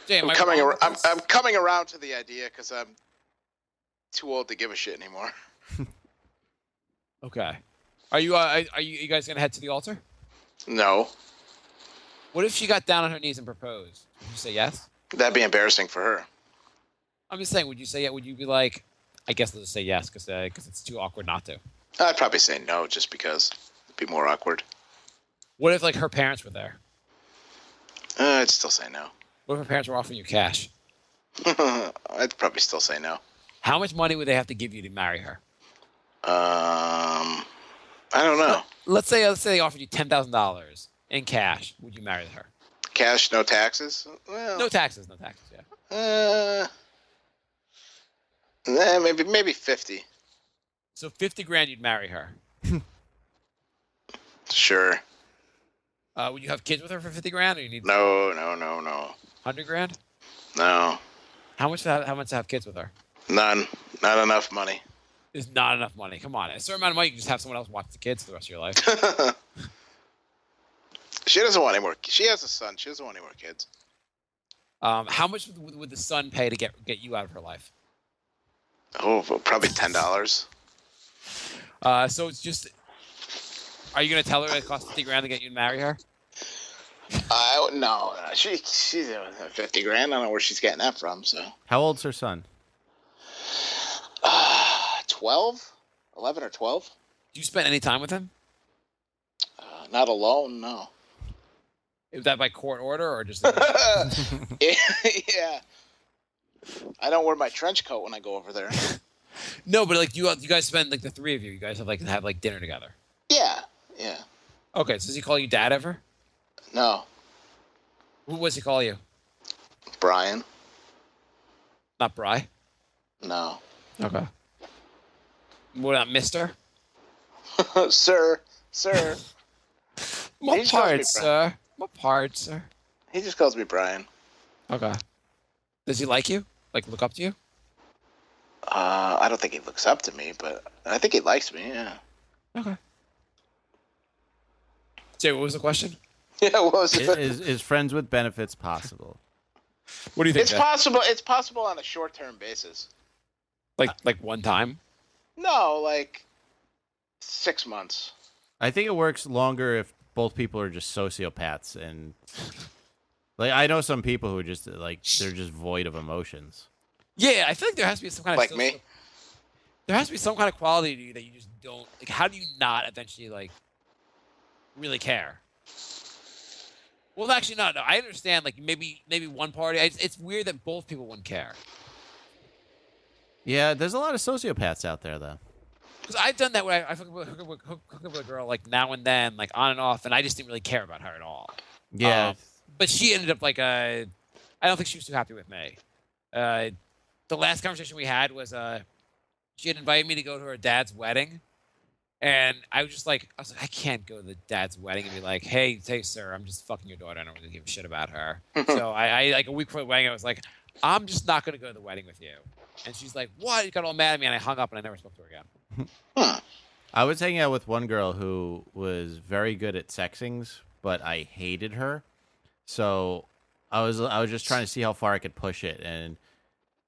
Jay, I'm coming around to the idea because I'm too old to give a shit anymore. Okay. Are you guys gonna head to the altar? No. What if she got down on her knees and proposed? Would you say yes? That'd be embarrassing for her. I'm just saying, would you say yeah? Would you be like, I guess let's say yes because it's too awkward not to? I'd probably say no just because it'd be more awkward. What if her parents were there? I'd still say no. What if her parents were offering you cash? I'd probably still say no. How much money would they have to give you to marry her? I don't know. Let's say they offered you $10,000 in cash. Would you marry her? Cash, no taxes. Well, No taxes. Yeah. maybe 50. So $50,000, you'd marry her. Sure. Would you have kids with her for $50,000, or you need No. $100,000? No. How much to have kids with her? None. Not enough money. Is not enough money. Come on, a certain amount of money, you can just have someone else watch the kids for the rest of your life. She doesn't want any more. She has a son. She doesn't want any more kids. How much would the son pay to get you out of her life? Oh, well, probably $10. So it's just. Are you gonna tell her it costs $50,000 to get you to marry her? No. She's $50,000. I don't know where she's getting that from. So. How old's her son? 12, 11 or 12. Do you spend any time with him? Not alone. No. Is that by court order or just? Yeah. I don't wear my trench coat when I go over there. No, but like you guys spend like the three of you. You guys have dinner together. Yeah. Okay, so does he call you dad ever? No. What does he call you? Brian. Not Bry. No. Okay. What about Mister? Sir. My He just calls me part, sir. My part, sir. He just calls me Brian. Okay. Does he like you? Like look up to you? I don't think he looks up to me, but I think he likes me. Yeah. Okay. Jay, what was the question? Yeah. What was it? Is friends with benefits possible? What do you think? It's Jay? possible. It's possible on a short-term basis. Like one time? No, like 6 months. I think it works longer if both people are just sociopaths, and like I know some people who are just like they're just void of emotions. Yeah, I feel like there has to be some kind of Like me? There has to be some kind of quality to you that you just don't like. How do you not eventually like really care? Well, actually, no. I understand. Like maybe one party. It's weird that both people wouldn't care. Yeah, there's a lot of sociopaths out there, though. Because I've done that where I hook up with a girl like now and then, like on and off, and I just didn't really care about her at all. Yeah, But she ended up like I don't think she was too happy with me. The last conversation we had was she had invited me to go to her dad's wedding, and I was like, I can't go to the dad's wedding and be like, hey, sir, I'm just fucking your daughter. I don't really give a shit about her. So I like a week before the wedding, I was like, I'm just not going to go to the wedding with you. And she's like, what? You got all mad at me, and I hung up, and I never spoke to her again. I was hanging out with one girl who was very good at sexings, but I hated her. So I was just trying to see how far I could push it, and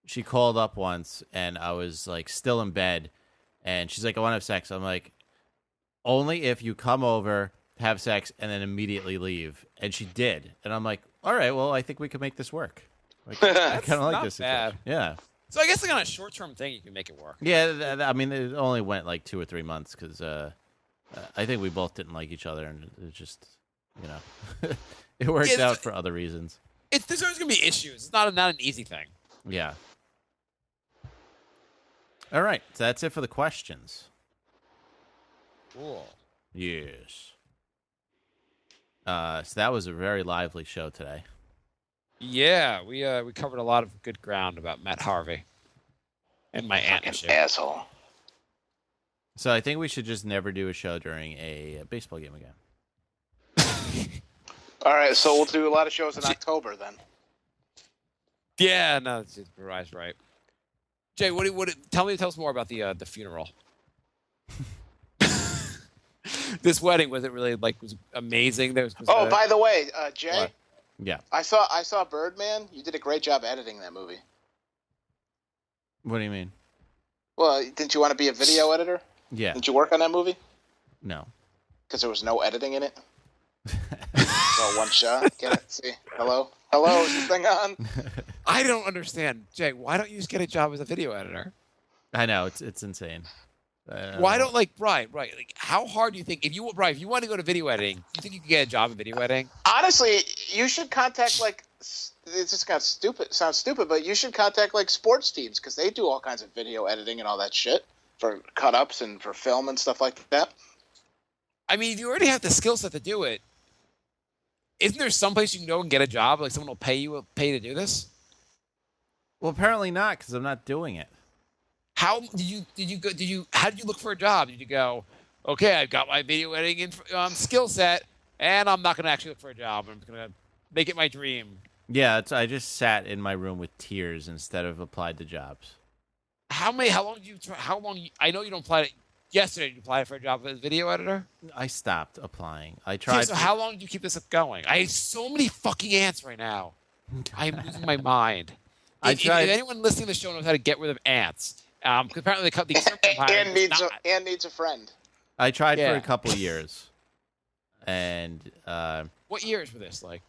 she called up once, and I was like still in bed, and she's like, I want to have sex. I'm like, only if you come over, have sex, and then immediately leave. And she did, and I'm like, all right, well, I think we could make this work. Like, I kind of like not this. bad. Yeah. So I guess like on a short-term thing, you can make it work. Yeah, I mean, it only went like 2 or 3 months because I think we both didn't like each other, and it just, it worked out for other reasons. There's always going to be issues. It's not an easy thing. Yeah. All right, so that's it for the questions. Cool. Yes. So that was a very lively show today. Yeah, we covered a lot of good ground about Matt Harvey and my aunt and shit. Asshole. So I think we should just never do a show during a baseball game again. All right, so we'll do a lot of shows in October then. Yeah, no, Rye's right. Jay, tell us more about the funeral. This wedding, was it really was amazing? By the way, Jay. What? Yeah. I saw Birdman. You did a great job editing that movie. What do you mean? Well, didn't you want to be a video editor? Yeah. Didn't you work on that movie? No. Because there was no editing in it. So one shot. Get it? See? Hello? Is this thing on? I don't understand. Jay, why don't you just get a job as a video editor? I know, it's insane. Why don't right? Like, how hard do you think if you want to go to video editing, do you think you could get a job in video editing? Honestly, you should contact it's just got stupid. Sounds stupid, but you should contact like sports teams because they do all kinds of video editing and all that shit for cut ups and for film and stuff like that. I mean, if you already have the skill set to do it, isn't there some place you can go and get a job? Like someone will pay to do this? Well, apparently not, because I'm not doing it. How did you how did you look for a job? Did you go, okay, I've got my video editing skill set, and I'm not going to actually look for a job. I'm going to make it my dream. Yeah, I just sat in my room with tears instead of applied to jobs. How long did you try? I know you don't apply it. Yesterday, did you apply for a job as a video editor? I stopped applying. I tried. So how long did you keep this going? I have so many fucking ants right now. I'm losing my mind. If anyone listening to the show knows how to get rid of ants, because apparently they cut the and needs a friend. I tried for a couple years, and what years were this? Like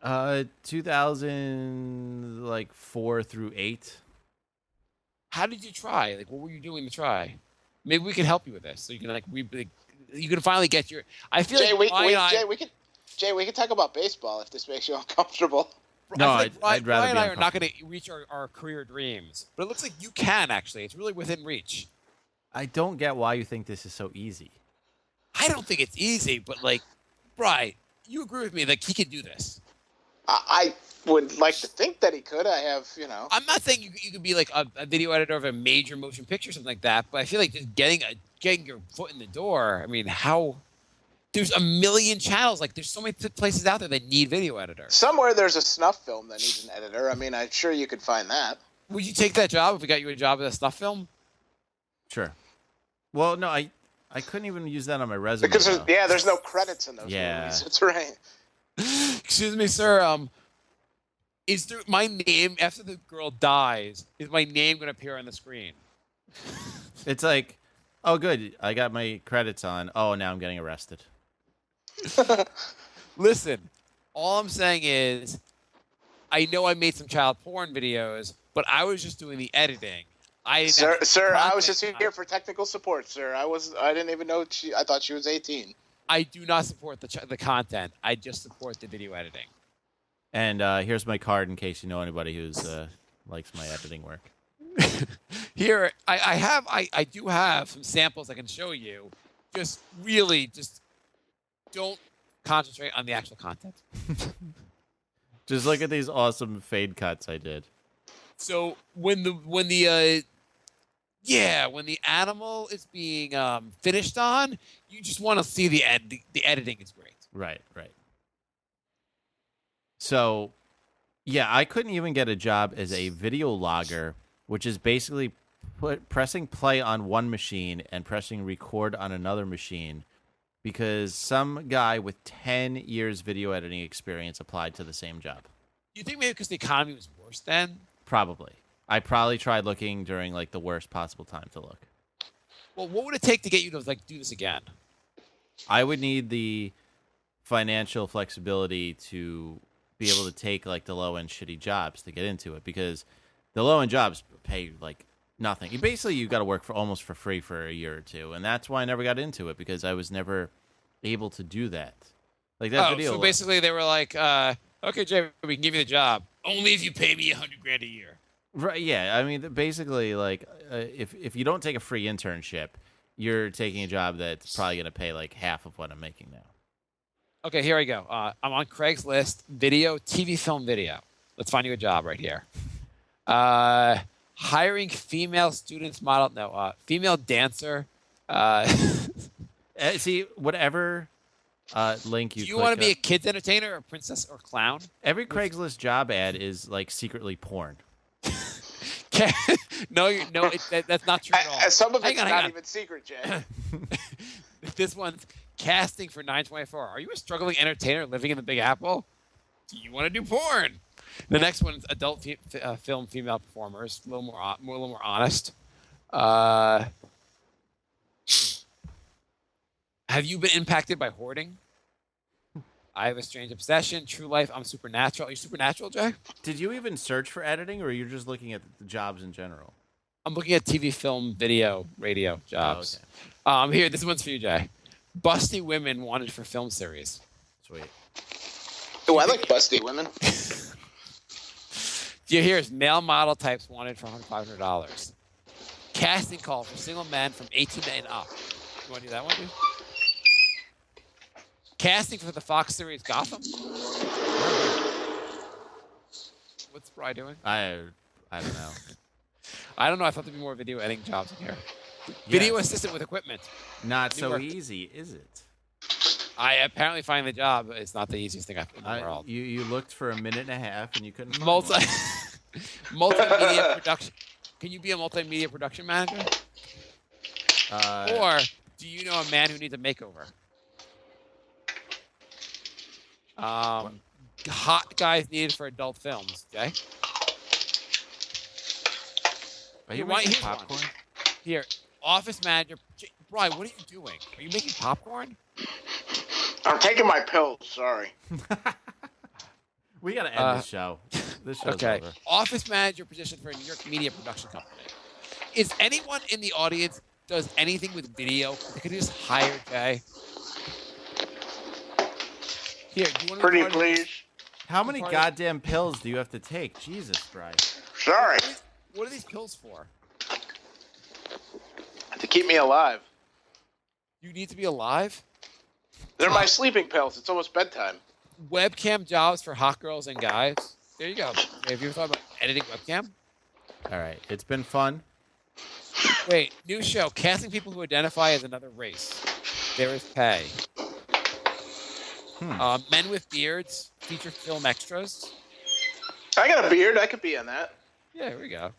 2004 through 8. How did you try? Like, what were you doing to try? Maybe we can help you with this, so you can you can finally get your. I feel Jay, Jay, we can talk about baseball if this makes you uncomfortable. No, I'd rather Brian and I are not going to reach our career dreams, but it looks like you can actually. It's really within reach. I don't get why you think this is so easy. I don't think it's easy, but like, Brian, you agree with me that he can do this. I would like to think that he could. I have, I'm not saying you could be like a video editor of a major motion picture or something like that, but I feel like just getting your foot in the door. I mean, there's a million channels. Like, there's so many places out there that need video editors. Somewhere there's a snuff film that needs an editor. I mean, I'm sure you could find that. Would you take that job if we got you a job as a snuff film? Sure. Well, no, I couldn't even use that on my resume. Because there's no credits in those movies. That's right. Excuse me, sir. Is there my name after the girl dies? Is my name going to appear on the screen? It's like, oh, good, I got my credits on. Oh, now I'm getting arrested. Listen, all I'm saying is, I know I made some child porn videos, but I was just doing the editing. Sir, I was just here for technical support, sir. I didn't even know I thought she was 18. I do not support the content. I just support the video editing. And here's my card in case you know anybody who's likes my editing work. Here, I do have some samples I can show you. Just don't concentrate on the actual content. Just look at these awesome fade cuts I did. So when the animal is being finished on, you just want to see the editing is great. Right. So, yeah, I couldn't even get a job as a video logger, which is basically pressing play on one machine and pressing record on another machine, because some guy with 10 years video editing experience applied to the same job. You think maybe because the economy was worse then? Probably. I probably tried looking during like the worst possible time to look. Well, what would it take to get you to do this again? I would need the financial flexibility to be able to take like the low end shitty jobs to get into it, because the low end jobs pay like nothing. You got to work for almost for free for a year or two, and that's why I never got into it, because I was never able to do that. Like that video. So basically, they were like, "Okay, Jay, we can give you the job only if you pay me $100,000 a year." Right? Yeah. I mean, basically, like if you don't take a free internship, you're taking a job that's probably going to pay like half of what I'm making now. Okay, here I go. I'm on Craigslist, TV, film, video. Let's find you a job right here. Hiring female students model. No, female dancer. See, whatever link you. Do you want to be a kids entertainer or princess or clown? Every Craigslist job ad is like secretly porn. That's not true at all. Some of it's not even secret, Jay. This one's casting for 924. Are you a struggling entertainer living in the Big Apple? Do you want to do porn? The next one's adult film female performers, a little more honest. Have you been impacted by hoarding? I have a strange obsession. True life. I'm supernatural. Are you supernatural, Jay? Did you even search for editing, or you're just looking at the jobs in general? I'm looking at TV, film, video, radio jobs. Here, this one's for you, Jay. Busty women wanted for film series. Sweet. Oh, I like busty women. Here's male model types wanted for $500. Casting call for single men from 18 and up. You want to do that one, dude? Casting for the Fox series Gotham. What's Bri doing? I don't know. I don't know. I thought there'd be more video editing jobs in here. Video assistant with equipment. Not New so York. easy, is it? I apparently find the job. It's not the easiest thing in the world. You looked for a minute and a half and you couldn't find Multi one. multimedia production. Can you be a multimedia production manager? Or do you know a man who needs a makeover? Hot guys needed for adult films. Okay. Are you Why- making here's one. popcorn? Here, office manager. Brian, what are you doing? Are you making popcorn? I'm taking my pills. Sorry. We gotta end this show. This show's Okay. over. Office manager position for a New York media production company. Is anyone in the audience does anything with video? Could you just hire Jay? Here, do you want to Pretty please. How many Party. goddamn pills do you have to take? Jesus Christ. Sorry. What are these pills for? To keep me alive. You need to be alive? They're my sleeping pills. It's almost bedtime. Webcam jobs for hot girls and guys. There you go. Have you ever thought about editing webcam? All right. It's been fun. Wait, new show. Casting people who identify as another race. There is pay. Men with beards. Feature film extras. I got a beard. I could be on that. Yeah, here we go.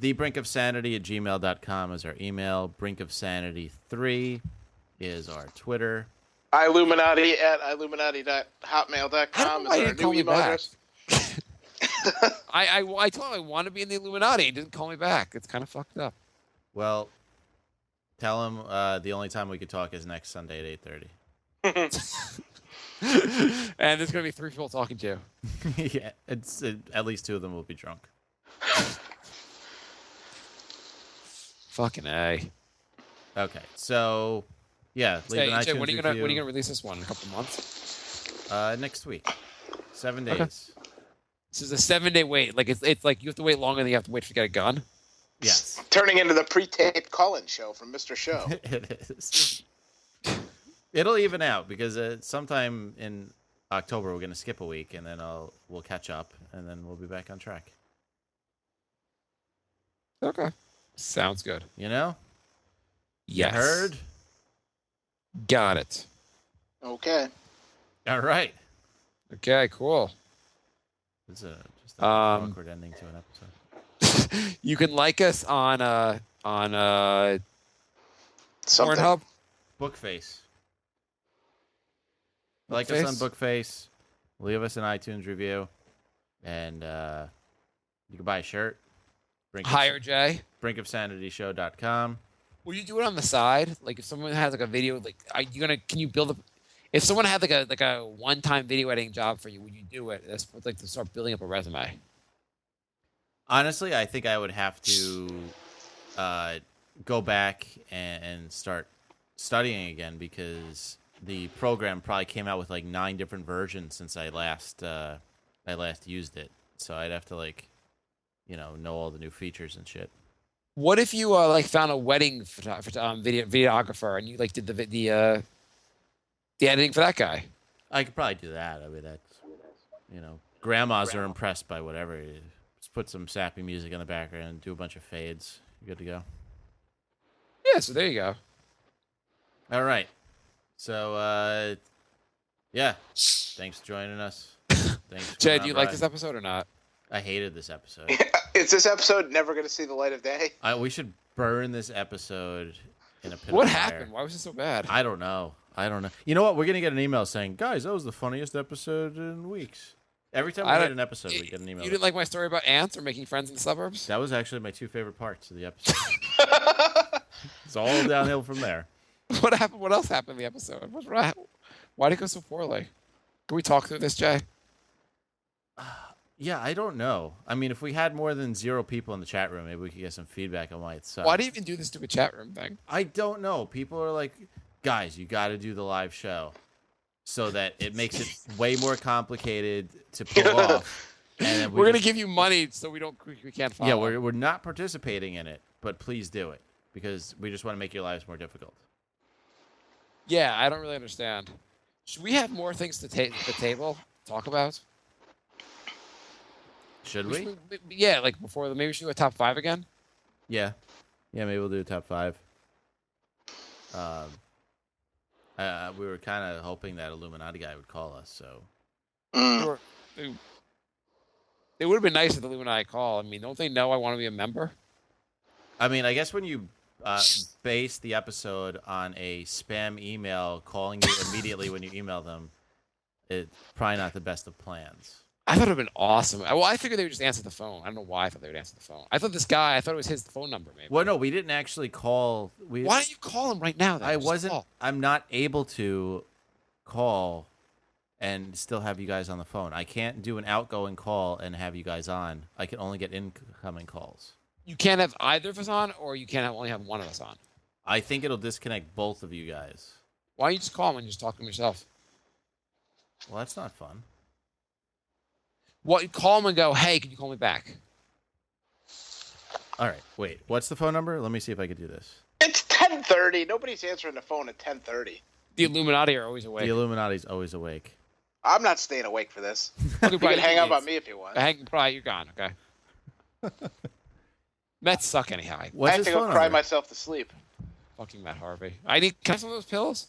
thebrinkofsanity@gmail.com is our email. Brinkofsanity3 is our Twitter. Illuminati at illuminati.hotmail.com is I our didn't call new me email back. address. I told him I want to be in the Illuminati. He didn't call me back. It's kind of fucked up. Well, tell him the only time we could talk is next Sunday at 8:30. And there's going to be 3 people talking to you. Yeah, at least 2 of them will be drunk. Fucking A. Okay, so yeah, leave an Jay, iTunes when are you review. gonna release this one? In a couple months? Next week, 7 Okay. days. This is a 7-day wait. Like it's like you have to wait longer than you have to wait to get a gun. Yes, Turning into the pre-taped call-in show from Mr. Show. it is. It'll even out because sometime in October we're gonna skip a week and then we'll catch up and then we'll be back on track. Okay. Sounds good. You know? Yes. You heard? Got it. Okay. All right. Okay. Cool. It's just an Um, awkward ending to an episode. You can like us on Something. Pornhub. Bookface. Like us on Bookface. Leave us an iTunes review, and you can buy a shirt. Hire Jay. Brinkofsanityshow.com. Will you do it on the side? Like if someone has like a video, like can you build a? If someone had like a one-time video editing job for you, would you do it? That's like to start building up a resume. Honestly, I think I would have to go back and start studying again because the program probably came out with like 9 different versions since I last used it. So I'd have to know all the new features and shit. What if you found a wedding videographer and you did the editing for that guy? I could probably do that. I mean, that's grandmas are impressed by whatever. Just put some sappy music in the background and do a bunch of fades. You're good to go. Yeah, so there you go. All right. So, yeah. Thanks for joining us. Thanks. for Jay, coming do you on like by. this episode or not? I hated this episode. Is this episode never going to see the light of day? We should burn this episode in a pit What of fire. happened? Why was it so bad? I don't know. You know what? We're going to get an email saying, guys, that was the funniest episode in weeks. Every time we get an episode, we get an email. You didn't like my story about ants or making friends in the suburbs? That was actually my 2 favorite parts of the episode. It's all downhill from there. What happened? What else happened in the episode? Why did it go so poorly? Can we talk through this, Jay? Yeah, I don't know. I mean, if we had more than 0 people in the chat room, maybe we could get some feedback on why it sucks. Why do you even do this stupid chat room thing? I don't know. People are like, guys, you got to do the live show so that it makes it way more complicated to pull off. And then We're gonna give you money so we can't follow. Yeah, we're not participating in it, but please do it because we just want to make your lives more difficult. Yeah, I don't really understand. Should we have more things to the table talk about? Should we? Yeah, like before. Maybe we should do a top 5 again. Yeah, maybe we'll do a top 5. We were kind of hoping that Illuminati guy would call us, so. It would have been nice if the Illuminati call. I mean, don't they know I want to be a member? I mean, I guess when you base the episode on a spam email calling you immediately when you email them, it's probably not the best of plans. I thought it would have been awesome. Well, I figured they would just answer the phone. I don't know why I thought they would answer the phone. I thought it was his phone number, maybe. Well, no, we didn't actually call. Why don't you call him right now, then? I'm not able to call and still have you guys on the phone. I can't do an outgoing call and have you guys on. I can only get incoming calls. You can't have either of us on, or you can't only have one of us on. I think it'll disconnect both of you guys. Why don't you just call him and just talk to him yourself? Well, that's not fun. Well, you call him and go, hey, can you call me back? All right, wait. What's the phone number? Let me see if I could do this. It's 10:30. Nobody's answering the phone at 10:30. The Illuminati are always awake. The Illuminati's always awake. I'm not staying awake for this. Okay, You can hang up on me if you want. You're gone, okay? Mets suck anyhow. I What's have his to go phone cry number? myself to sleep. Fucking Matt Harvey. Can I have some of those pills?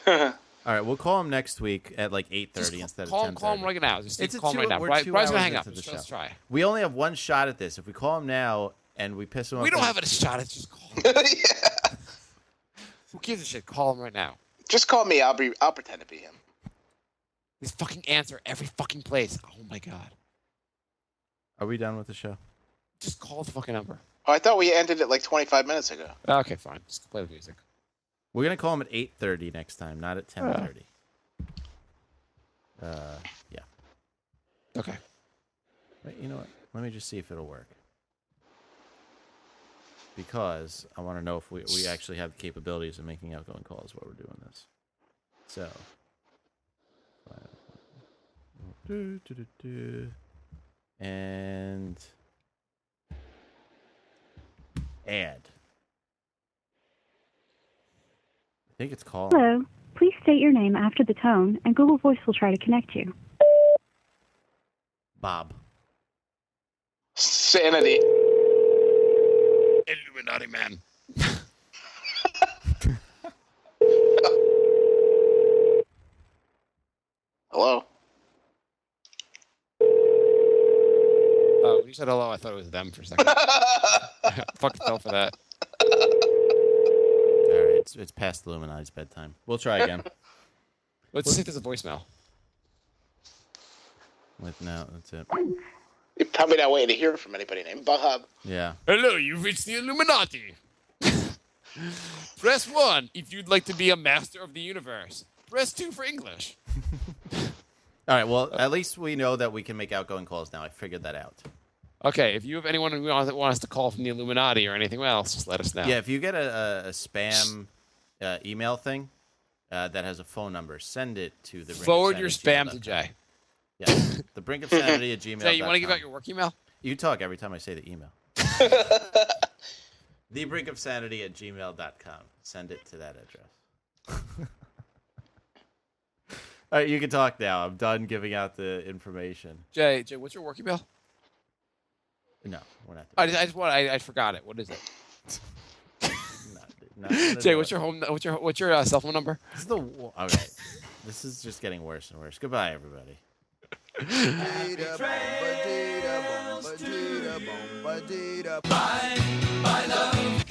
All right, we'll call him next week at like 8:30 instead of 10:30. Call him right now. It's call him right now. we're 2 Brian's hours gonna hang up. into the Let's show. try. We only have one shot at this. If we call him now and we piss him off, We don't then- have a shot. It's just call him. Yeah. Who gives a shit? Call him right now. Just call me. I'll pretend to be him. He's fucking answer every fucking place. Oh my god. Are we done with the show? Just call the fucking number. Oh, I thought we ended it like 25 minutes ago. Okay, fine. Just play the music. We're gonna call him at 8:30 next time, not at 10:30. Yeah. Okay. Wait, you know what? Let me just see if it'll work. Because I want to know if we actually have the capabilities of making outgoing calls while we're doing this. So. And add. I think it's called. Hello. Please state your name after the tone, and Google Voice will try to connect you. Bob. Sanity. Illuminati man. Hello. Oh, when you said hello, I thought it was them for a second. Fuck yourself for that. All right, it's past Illuminati's bedtime. We'll try again. Let's see if there's a voicemail. No, that's it. You're probably not waiting to hear from anybody named Bob. Yeah. Hello, you've reached the Illuminati. Press 1 if you'd like to be a master of the universe. Press 2 for English. All right. Well, at least we know that we can make outgoing calls now. I figured that out. Okay, if you have anyone who wants us to call from the Illuminati or anything else, just let us know. Yeah. If you get a spam email thing that has a phone number, send it to the Forward your spam to Jay. Yeah. The brink of sanity at gmail.com. Jay, you want to give out your work email? You talk every time I say the email. The brink of sanity at gmail.com. Send it to that address. All right, you can talk now. I'm done giving out the information. Jay, what's your work email? No, we're not doing I forgot it. What is it? not gonna Jay, do what's it. your cell phone number? This is the okay. This is just getting worse and worse. Goodbye, everybody. My love